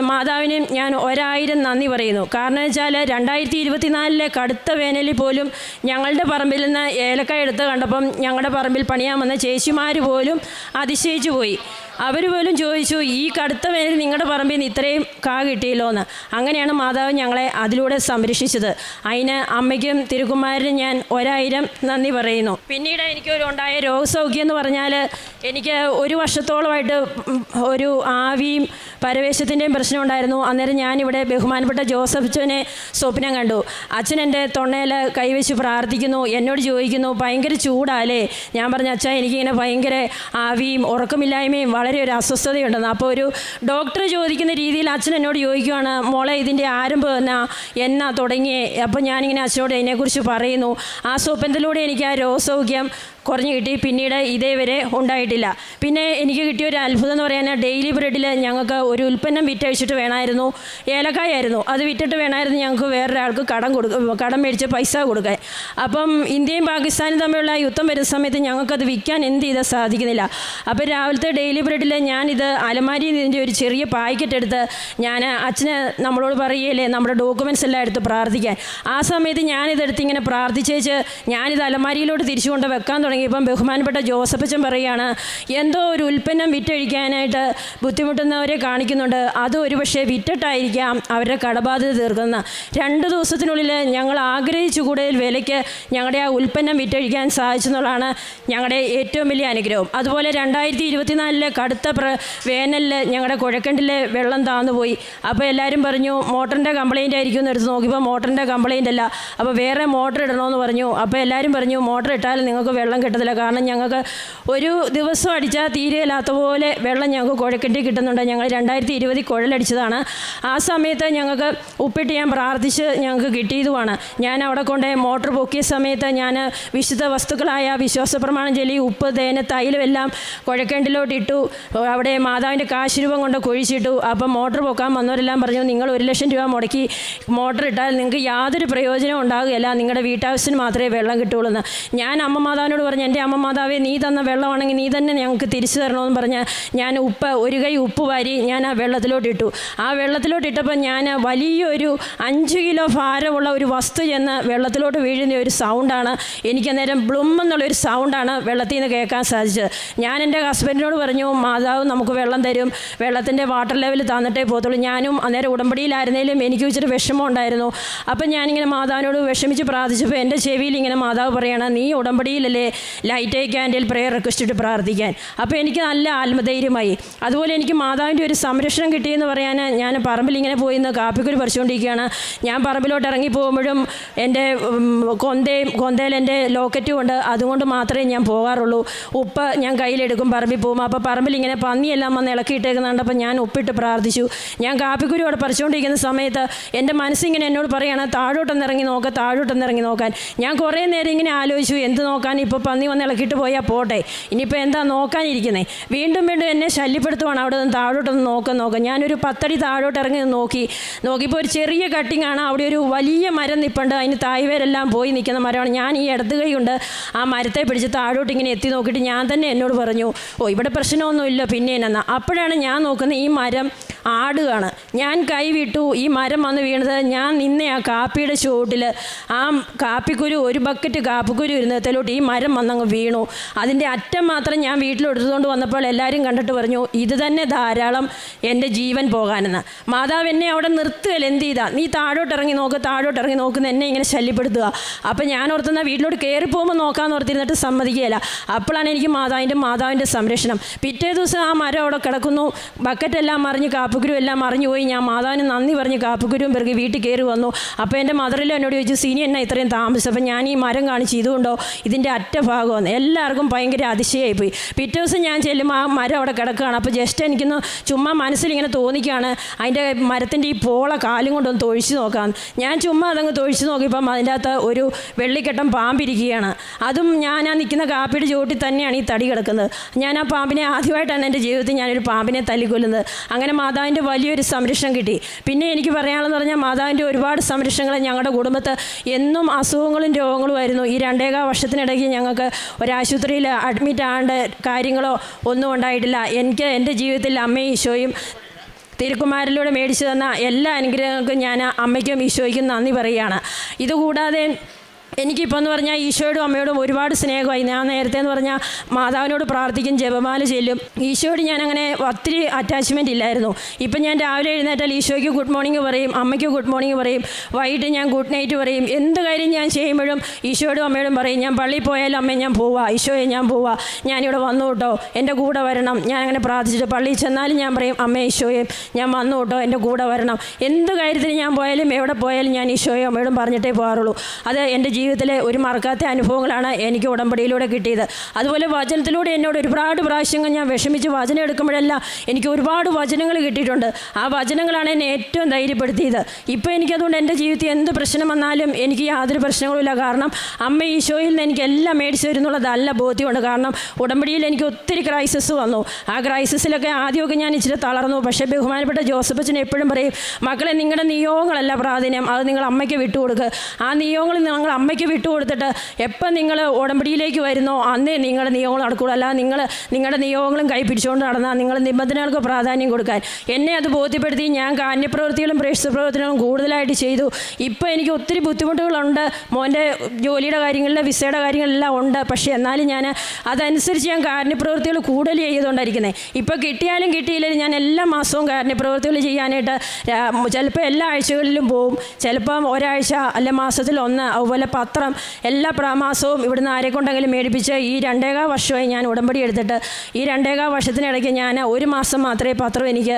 S1: മാതാവിനും ഞാൻ 1000 നന്ദി പറയുന്നു. കാരണം വെച്ചാൽ 2024 കടുത്ത വേനലിൽ പോലും ഞങ്ങളുടെ പറമ്പിൽ നിന്ന് ഏലക്കായ എടുത്ത് കണ്ടപ്പം ഞങ്ങളുടെ പറമ്പിൽ പണിയാൻ വന്ന ചേച്ചിമാർ പോലും അതിശയിച്ചു പോയി. അവർ പോലും ചോദിച്ചു, ഈ കടുത്ത വേനൽ നിങ്ങളുടെ പറമ്പിൽ നിന്ന് ഇത്രയും കാ കിട്ടിയല്ലോ എന്ന്. അങ്ങനെയാണ് മാതാവ് ഞങ്ങളെ അതിലൂടെ സംരക്ഷിച്ചത്. അതിന് അമ്മയ്ക്കും തിരുക്കുമാരനും ഞാൻ 1000 നന്ദി പറയുന്നു. പിന്നീട് എനിക്കൊരു ഉണ്ടായ രോഗസൗഖ്യം എന്ന് പറഞ്ഞാൽ എനിക്ക് 1 വർഷത്തോളമായിട്ട് ഒരു ആവിയും പരവേശത്തിൻ്റെയും പ്രശ്നം ഉണ്ടായിരുന്നു. അന്നേരം ഞാനിവിടെ ബഹുമാനപ്പെട്ട ജോസഫ് അച്ഛനെ സ്വപ്നം കണ്ടു. അച്ഛൻ എൻ്റെ തൊണ്ടയിൽ കൈവച്ച് പ്രാർത്ഥിക്കുന്നു. എന്നോട് ചോദിക്കുന്നു, ഭയങ്കര ചൂടാലേ? ഞാൻ പറഞ്ഞു, അച്ഛാ എനിക്കിങ്ങനെ ഭയങ്കര ആവിയും ഉറക്കമില്ലായ്മയും വളരെ ഒരു അസ്വസ്ഥതയുണ്ടെന്ന്. അപ്പോൾ ഒരു ഡോക്ടർ ചോദിക്കുന്ന രീതിയിൽ അച്ഛൻ എന്നോട് ചോദിക്കുകയാണ്, മോളെ ഇതിൻ്റെ ആരംഭം എന്നാ തുടങ്ങിയേ? അപ്പോൾ ഞാനിങ്ങനെ അച്ഛനോട് അതിനെക്കുറിച്ച് പറയുന്നു. ആ സ്വപ്നത്തിലൂടെ എനിക്ക് ആ രോഗസൗഖ്യം കുറഞ്ഞു കിട്ടി. പിന്നീട് ഇതേവരെ ഉണ്ടായിട്ടില്ല. പിന്നെ എനിക്ക് കിട്ടിയൊരു അത്ഭുതം എന്ന് പറയാൻ, ഡെയിലി ബ്രെഡിൽ ഞങ്ങൾക്ക് ഒരു ഉൽപ്പന്നം വിറ്റഴിച്ചിട്ട് വേണമായിരുന്നു, ഏലക്കായായിരുന്നു, അത് വിറ്റിട്ട് വേണമായിരുന്നു ഞങ്ങൾക്ക് വേറൊരാൾക്ക് കടം മേടിച്ച് പൈസ കൊടുക്കാൻ. അപ്പം ഇന്ത്യയും പാകിസ്ഥാനും തമ്മിലുള്ള യുദ്ധം വരുന്ന സമയത്ത് ഞങ്ങൾക്കത് വിൽക്കാൻ എന്ത് ചെയ്താൽ സാധിക്കുന്നില്ല. അപ്പോൾ രാവിലത്തെ ഡെയിലി ബ്രെഡിൽ ഞാനിത് അലമാരിയിൽ ഇതിൻ്റെ ഒരു ചെറിയ പാക്കറ്റ് എടുത്ത് ഞാൻ അച്ഛന് നമ്മളോട് പറയുകയല്ലേ നമ്മുടെ ഡോക്യുമെൻറ്റ്സ് എല്ലാം എടുത്ത് പ്രാർത്ഥിക്കാൻ. ആ സമയത്ത് ഞാനിതെടുത്ത് ഇങ്ങനെ പ്രാർത്ഥിച്ചേച്ച് ഞാനിത് അലമാരിയിലോട്ട് തിരിച്ചുകൊണ്ട് വെക്കാൻ തുടങ്ങി. തുടങ്ങിയപ്പം ബഹുമാനപ്പെട്ട ജോസഫച്ചൻ പറയുകയാണ്, എന്തോ ഒരു ഉൽപ്പന്നം വിറ്റഴിക്കാനായിട്ട് ബുദ്ധിമുട്ടുന്നവരെ കാണിക്കുന്നുണ്ട്, അത് ഒരുപക്ഷെ വിറ്റിട്ടായിരിക്കാം അവരുടെ കടബാധ്യത തീർക്കുന്ന. 2 ദിവസത്തിനുള്ളിൽ ഞങ്ങൾ ആഗ്രഹിച്ചു കൂടുതൽ വിലയ്ക്ക് ഞങ്ങളുടെ ആ ഉൽപ്പന്നം വിറ്റഴിക്കാൻ സാധിച്ചെന്നുള്ളതാണ് ഞങ്ങളുടെ ഏറ്റവും വലിയ അനുഗ്രഹം. അതുപോലെ 2024 കടുത്ത വേനലിൽ ഞങ്ങളുടെ കുഴക്കണ്ടിലെ വെള്ളം താന്നുപോയി. അപ്പോൾ എല്ലാവരും പറഞ്ഞു മോട്ടറിൻ്റെ കംപ്ലയിൻ്റ് ആയിരിക്കും എന്ന് എടുത്ത് നോക്കിയപ്പോൾ മോട്ടറിൻ്റെ കംപ്ലയിൻ്റ് അല്ല, അപ്പോൾ വേറെ മോട്ടർ ഇടണമെന്ന് പറഞ്ഞു. അപ്പോൾ എല്ലാവരും പറഞ്ഞു മോട്ടർ ഇട്ടാൽ നിങ്ങൾക്ക് വെള്ളം കിട്ടത്തില്ല, കാരണം ഞങ്ങൾക്ക് ഒരു ദിവസം അടിച്ചാൽ തീരെയില്ലാത്ത പോലെ വെള്ളം ഞങ്ങൾക്ക് കുഴക്കണ്ടി കിട്ടുന്നുണ്ട്. ഞങ്ങൾ 2020 കുഴലടിച്ചതാണ്. ആ സമയത്ത് ഞങ്ങൾക്ക് ഉപ്പിട്ട് ഞാൻ പ്രാർത്ഥിച്ച് ഞങ്ങൾക്ക് കിട്ടിയതുമാണ്. ഞാൻ അവിടെ കൊണ്ട് മോട്ടർ പൊക്കിയ സമയത്ത് ഞാൻ വിശുദ്ധ വസ്തുക്കളായ വിശ്വാസ പ്രമാണം ചൊല്ലി ഉപ്പ്, തേന്, തൈലം എല്ലാം കുഴക്കണ്ടിലോട്ട് ഇട്ടു. അവിടെ മാതാവിൻ്റെ കാശ് രൂപം കൊണ്ട് കുഴിച്ചിട്ടു. അപ്പം മോട്ടർ പൊക്കാൻ വന്നവരെല്ലാം പറഞ്ഞു, നിങ്ങൾ 1 ലക്ഷം രൂപ മുടക്കി മോട്ടർ ഇട്ടാൽ നിങ്ങൾക്ക് യാതൊരു പ്രയോജനം ഉണ്ടാകുകയില്ല, നിങ്ങളുടെ വീട്ടാവശ്യത്തിന് മാത്രമേ വെള്ളം കിട്ടുകയുള്ളൂ എന്ന്. ഞാൻ അമ്മ മാതാവിനോട് പറഞ്ഞു, എൻ്റെ അമ്മ മാതാവേ, നീ തന്ന വെള്ളമാണെങ്കിൽ നീ തന്നെ ഞങ്ങൾക്ക് തിരിച്ചു തരണമെന്ന് പറഞ്ഞ് ഞാൻ ഒരു കൈ ഉപ്പ് വാരി ഞാൻ ആ വെള്ളത്തിലോട്ട് ഇട്ടു. ആ വെള്ളത്തിലോട്ട് ഇട്ടപ്പോൾ ഞാൻ വലിയൊരു 5 കിലോ ഭാരമുള്ള ഒരു വസ്തു ചെന്ന് വെള്ളത്തിലോട്ട് വീഴുന്ന ഒരു സൗണ്ടാണ് എനിക്കന്നേരം ബ്ലും എന്നുള്ളൊരു സൗണ്ടാണ് വെള്ളത്തിൽ നിന്ന് കേൾക്കാൻ സാധിച്ചത്. ഞാൻ എൻ്റെ ഹസ്ബൻഡിനോട് പറഞ്ഞു, മാതാവ് നമുക്ക് വെള്ളം തരും, വെള്ളത്തിൻ്റെ വാട്ടർ ലെവൽ തന്നിട്ടേ പോകത്തുള്ളൂ. ഞാനും അന്നേരം ഉടമ്പടിയിലായിരുന്നേലും എനിക്ക് ഇച്ചിരി വിഷമം ഉണ്ടായിരുന്നു. അപ്പം ഞാനിങ്ങനെ മാതാവിനോട് വിഷമിച്ച് പ്രാർത്ഥിച്ചപ്പോൾ എൻ്റെ ചെവിയിൽ ഇങ്ങനെ മാതാവ് പറയണം, നീ ഉടമ്പടിയിലല്ലേ ലൈറ്റ് ക്യാൻഡിൽ പ്രെയർ റിക്വസ്റ്റ് ഇട്ട് പ്രാർത്ഥിക്കാൻ. അപ്പോൾ എനിക്ക് നല്ല ആത്മധൈര്യമായി. അതുപോലെ എനിക്ക് മാതാവിൻ്റെ ഒരു സംരക്ഷണം കിട്ടിയെന്ന് പറയാൻ, ഞാൻ പറമ്പിൽ ഇങ്ങനെ പോയി നിന്ന് കാപ്പിക്കുരു പറിച്ചുകൊണ്ടിരിക്കുകയാണ്. ഞാൻ പറമ്പിലോട്ട് ഇറങ്ങി പോകുമ്പോഴും എൻ്റെ കൊന്തയിൽ എൻ്റെ ലോക്കറ്റും ഉണ്ട്, അതുകൊണ്ട് മാത്രമേ ഞാൻ പോകാറുള്ളൂ. ഉപ്പ് ഞാൻ കയ്യിലെടുക്കും പറമ്പിൽ പോകുമ്പോൾ. അപ്പോൾ പറമ്പിൽ ഇങ്ങനെ പന്നിയെല്ലാം വന്ന് ഇളക്കിയിട്ടേക്കുന്നുണ്ട്. അപ്പോൾ ഞാൻ ഉപ്പിട്ട് പ്രാർത്ഥിച്ചു. ഞാൻ കാപ്പിക്കുരു അവിടെ പറിച്ചുകൊണ്ടിരിക്കുന്ന സമയത്ത് എൻ്റെ മനസ്സിങ്ങനെ എന്നോട് പറയുകയാണ്, താഴോട്ടൊന്നിറങ്ങി നോക്കാൻ. ഞാൻ കുറേ നേരം ഇങ്ങനെ ആലോചിച്ചു, എന്ത് നോക്കാൻ, ഇപ്പോൾ പന്നി വന്ന് ഇളക്കിയിട്ട് പോയാൽ പോട്ടെ, ഇനിയിപ്പോൾ എന്താ നോക്കാനിരിക്കുന്നത്. വീണ്ടും എന്നെ ശല്യപ്പെടുത്തുവാണ്, അവിടെ നിന്ന് താഴോട്ടൊന്ന് നോക്കാം. ഞാനൊരു 10 അടി താഴോട്ട് ഇറങ്ങി നോക്കിയപ്പോൾ ഒരു ചെറിയ കട്ടിങ്ങാണ്, അവിടെ ഒരു വലിയ മരം നിൽപ്പുണ്ട്, അതിന് തായ്വേരെല്ലാം പോയി നിൽക്കുന്ന മരമാണ്. ഞാൻ ഈ ഇടത് കൈ കൊണ്ട് ആ മരത്തെ പിടിച്ച് താഴോട്ട് ഇങ്ങനെ എത്തി നോക്കിയിട്ട് ഞാൻ തന്നെ എന്നോട് പറഞ്ഞു, ഇവിടെ പ്രശ്നമൊന്നുമില്ല, പിന്നെ എന്നാ. അപ്പോഴാണ് ഞാൻ നോക്കുന്നത് ഈ മരം ആടുകയാണ്. ഞാൻ കൈ വിട്ടു, ഈ മരം വന്ന് വീണത് ഞാൻ നിന്ന ആ കാപ്പിയുടെ ചുവട്ടിൽ ആ കാപ്പിക്കുരു, ഒരു ബക്കറ്റ് കാപ്പിക്കുരു ഇരുന്നതിലോട്ട് ഈ മരം വന്നങ്ങ് വീണു. അതിൻ്റെ അറ്റം മാത്രം ഞാൻ വീട്ടിലെടുത്തുകൊണ്ട് വന്നപ്പോൾ എല്ലാവരും കണ്ടിട്ട് പറഞ്ഞു, ഇത് തന്നെ ധാരാളം എൻ്റെ ജീവൻ പോകാനെന്ന്. മാതാവ് എന്നെ അവിടെ നിർത്തുകയല്ല, എന്ത് ചെയ്താ, നീ താഴോട്ട് ഇറങ്ങി നോക്കുന്ന എന്നെ ഇങ്ങനെ ശല്യപ്പെടുത്തുക. അപ്പം ഞാൻ ഓർത്തുന്ന വീട്ടിലോട്ട് കയറി പോകുമ്പോൾ നോക്കാമെന്ന് ഓർത്തിരുന്നിട്ട് സമ്മതിക്കുകയില്ല. അപ്പോഴാണ് എനിക്ക് മാതാവിൻ്റെ സംരക്ഷണം. പിറ്റേ ദിവസം ആ മരം അവിടെ കിടക്കുന്നു, ബക്കറ്റെല്ലാം മറിഞ്ഞ് കാപ്പിക്കുരു എല്ലാം മറിഞ്ഞു പോയി. ഞാൻ മാതാവിന് നന്ദി പറഞ്ഞ് കാപ്പിക്കുരുവും പിറകെ വീട്ടിൽ കയറി വന്നു. അപ്പോൾ എൻ്റെ മദറിൽ എന്നോട് ചോദിച്ചു, സീനി എന്നാ ഇത്രയും താമസിച്ചു. അപ്പം ഞാൻ ഈ മരം കാണിച്ച് ഇതുകൊണ്ടോ ഇതിൻ്റെ അറ്റഭാഗമെന്ന്. എല്ലാവർക്കും ഭയങ്കര അതിശയമായിപ്പോയി. പിറ്റേ ദിവസം ഞാൻ ചെല്ലുമ്പോൾ ആ മരം അവിടെ കിടക്കുകയാണ്. അപ്പോൾ ജസ്റ്റ് എനിക്കൊന്ന് ചുമ്മാ മനസ്സിലിങ്ങനെ തോന്നിക്കുകയാണ്, അതിൻ്റെ മരത്തിൻ്റെ ഈ പോള കാലും കൊണ്ടൊന്ന് തൊഴിച്ച് നോക്കാം. ഞാൻ ചുമ്മാ അതങ്ങ് തൊഴിച്ച് നോക്കിയപ്പം അതിൻ്റെ അകത്ത് ഒരു വെള്ളിക്കെട്ടം പാമ്പിരിക്കുകയാണ്. അതും ഞാൻ ആ നിൽക്കുന്ന കാപ്പിയുടെ ചുവട്ടിൽ തന്നെയാണ് ഈ തടി കിടക്കുന്നത്. ഞാൻ ആ പാമ്പിനെ ആദ്യമായിട്ടാണ് എൻ്റെ ജീവിതത്തിൽ ഞാനൊരു പാമ്പിനെ തല്ലിക്കൊല്ലുന്നത്. അങ്ങനെ മാതാവിൻ്റെ വലിയൊരു സംരക്ഷണം കിട്ടി. പിന്നെ എനിക്ക് പറയാനുള്ളതെന്ന് പറഞ്ഞാൽ മാതാവിൻ്റെ ഒരുപാട് സംരക്ഷണങ്ങൾ ഞങ്ങളുടെ കുടുംബത്ത് എന്നും അസുഖങ്ങളും രോഗങ്ങളുമായിരുന്നു. ഈ 2.25 വർഷത്തിനിടയ്ക്ക് ഞങ്ങൾക്ക് ഒരാശുപത്രിയിൽ അഡ്മിറ്റ് ആകേണ്ട കാര്യങ്ങളോ ഒന്നും ഉണ്ടായിട്ടില്ല. എനിക്ക് എൻ്റെ ജീവിതത്തിൽ അമ്മയും ഈശോയും തിരുക്കുമാരിലൂടെ മേടിച്ചു തന്ന എല്ലാ അനുഗ്രഹങ്ങൾക്കും ഞാൻ അമ്മയ്ക്കും ഈശോയ്ക്കും നന്ദി പറയുകയാണ്. ഇതുകൂടാതെ എനിക്കിപ്പോൾ എന്ന് പറഞ്ഞാൽ ഈശോയോടും അമ്മയോടും ഒരുപാട് സ്നേഹമായി. ഞാൻ നേരത്തെ എന്ന് പറഞ്ഞാൽ മാതാവിനോട് പ്രാർത്ഥിക്കും, ജപമാല ചെല്ലും. ഈശോയോട് ഞാൻ അങ്ങനെ ഒത്തിരി അറ്റാച്ച്മെൻറ്റ് ഇല്ലായിരുന്നു. ഇപ്പം ഞാൻ രാവിലെ എഴുന്നേറ്റാൽ ഈശോയ്ക്ക് ഗുഡ് മോർണിംഗ് പറയും, അമ്മയ്ക്ക് ഗുഡ് മോർണിംഗ് പറയും, വൈകിട്ട് ഞാൻ ഗുഡ് നൈറ്റ് പറയും. എന്ത് കാര്യം ഞാൻ ചെയ്യുമ്പോഴും ഈശോയോടും അമ്മയോടും പറയും, ഞാൻ പള്ളിയിൽ പോയാലും അമ്മ ഞാൻ പോവാ, ഈശോയെ ഞാൻ പോവാ, ഞാനിവിടെ വന്നു കേട്ടോ, എൻ്റെ കൂടെ വരണം. ഞാൻ അങ്ങനെ പ്രാർത്ഥിച്ചിട്ട് പള്ളിയിൽ ചെന്നാലും ഞാൻ പറയും, അമ്മ ഈശോയെ ഞാൻ വന്നു കേട്ടോ, എൻ്റെ കൂടെ വരണം. എന്ത് കാര്യത്തിന് ഞാൻ പോയാലും എവിടെ പോയാലും ഞാൻ ഈശോയും അമ്മയോടും പറഞ്ഞിട്ടേ പോകാറുള്ളൂ. അത് എൻ്റെ ജീവിതത്തിലെ ഒരു മറക്കാത്ത അനുഭവങ്ങളാണ് എനിക്ക് ഉടമ്പടിയിലൂടെ കിട്ടിയത്. അതുപോലെ വചനത്തിലൂടെ എന്നോട് ഒരുപാട് പ്രാവശ്യങ്ങൾ ഞാൻ വിഷമിച്ച് വചനം എടുക്കുമ്പോഴെല്ലാം എനിക്ക് ഒരുപാട് വചനങ്ങൾ കിട്ടിയിട്ടുണ്ട്. ആ വചനങ്ങളാണ് എന്നെ ഏറ്റവും ധൈര്യപ്പെടുത്തിയത്. ഇപ്പോൾ എനിക്കതുകൊണ്ട് എൻ്റെ ജീവിതത്തിൽ എന്ത് പ്രശ്നം വന്നാലും എനിക്ക് യാതൊരു പ്രശ്നങ്ങളുമില്ല. കാരണം അമ്മ ഈശോയിൽ നിന്ന് എനിക്ക് എല്ലാം മേടിച്ചു തരുന്നുള്ളത് നല്ല ബോധ്യമുണ്ട്. കാരണം ഉടമ്പടിയിൽ എനിക്ക് ഒത്തിരി ക്രൈസിസ് വന്നു. ആ ക്രൈസിസിലൊക്കെ ആദ്യമൊക്കെ ഞാൻ ഇച്ചിരി തളർന്നു. പക്ഷേ ബഹുമാനപ്പെട്ട ജോസഫച്ചൻ എപ്പോഴും പറയും, മക്കളെ നിങ്ങളുടെ നിയോഗങ്ങളല്ല പ്രാധാന്യം, അത് നിങ്ങൾ അമ്മയ്ക്ക് വിട്ടുകൊടുക്കുക. ആ നിയോഗങ്ങൾ നിങ്ങൾ അമ്മയ്ക്ക് അമ്മയ്ക്ക് വിട്ടുകൊടുത്തിട്ട് എപ്പം നിങ്ങൾ ഉടമ്പടിയിലേക്ക് വരുന്നോ അന്നേ നിങ്ങളുടെ നിയോഗങ്ങൾ നടക്കുകയുള്ളൂ. അല്ല നിങ്ങളുടെ നിയോഗങ്ങളും കൈ പിടിച്ചുകൊണ്ട് നടന്നാൽ നിങ്ങൾ നിബന്ധനകൾക്ക് പ്രാധാന്യം കൊടുക്കാൻ എന്നെ അത് ബോധ്യപ്പെടുത്തി. ഞാൻ കാരുണ്യപ്രവൃത്തികളും പ്രേക്ഷിത പ്രവർത്തനങ്ങളും കൂടുതലായിട്ട് ചെയ്തു. ഇപ്പോൾ എനിക്ക് ഒത്തിരി ബുദ്ധിമുട്ടുകളുണ്ട്. മോൻ്റെ ജോലിയുടെ കാര്യങ്ങളിൽ, വിസയുടെ കാര്യങ്ങളെല്ലാം ഉണ്ട്. പക്ഷേ എന്നാലും ഞാൻ അതനുസരിച്ച് ഞാൻ കാരുണ്യപ്രവൃത്തികൾ കൂടുതൽ ചെയ്തുകൊണ്ടിരിക്കുന്നത്. ഇപ്പോൾ കിട്ടിയാലും കിട്ടിയില്ലെങ്കിലും ഞാൻ എല്ലാ മാസവും കാരുണ്യപ്രവൃത്തികൾ ചെയ്യാനായിട്ട് ചിലപ്പോൾ എല്ലാ ആഴ്ചകളിലും പോവും, ചിലപ്പം ഒരാഴ്ച അല്ല മാസത്തിൽ ഒന്ന്. അതുപോലെ പത്രം എല്ലാ മാസവും ഇവിടുന്ന് ആരെക്കൊണ്ടെങ്കിലും മേടിപ്പിച്ച് ഈ 2.25 വർഷമായി ഞാൻ ഉടമ്പടി എടുത്തിട്ട് ഈ 2.25 വർഷത്തിനിടയ്ക്ക് ഞാൻ ഒരു മാസം മാത്രമേ പത്രം എനിക്ക്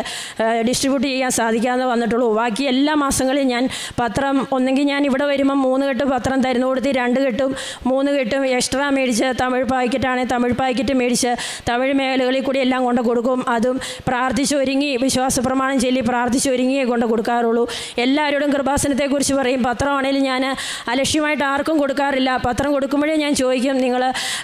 S1: ഡിസ്ട്രിബ്യൂട്ട് ചെയ്യാൻ സാധിക്കാതെ വന്നിട്ടുള്ളൂ. ബാക്കി എല്ലാ മാസങ്ങളിലും ഞാൻ പത്രം ഒന്നെങ്കിൽ ഞാൻ ഇവിടെ വരുമ്പം 3 കെട്ട് പത്രം തരുന്നു കൊടുത്ത് 2 കെട്ടും 3 കെട്ടും എക്സ്ട്രാ മേടിച്ച് തമിഴ് പാക്കറ്റാണെങ്കിൽ തമിഴ് പാക്കറ്റ് മേടിച്ച് തമിഴ് മേഖലകളിൽ കൂടി എല്ലാം കൊണ്ട് കൊടുക്കും. അതും പ്രാർത്ഥിച്ചൊരുങ്ങി വിശ്വാസ പ്രമാണം ചൊല്ലി പ്രാർത്ഥിച്ചൊരുങ്ങിയേ കൊണ്ട് കൊടുക്കാറുള്ളൂ. എല്ലാവരോടും കൃപാസനത്തെക്കുറിച്ച് പറയും. പത്രമാണെങ്കിലും ഞാൻ അലക്ഷ്യമായിട്ട് ആർക്കും കൊടുക്കാറില്ല. പത്രം കൊടുക്കുമ്പോഴേ ഞാൻ ചോദിക്കും, നിങ്ങൾ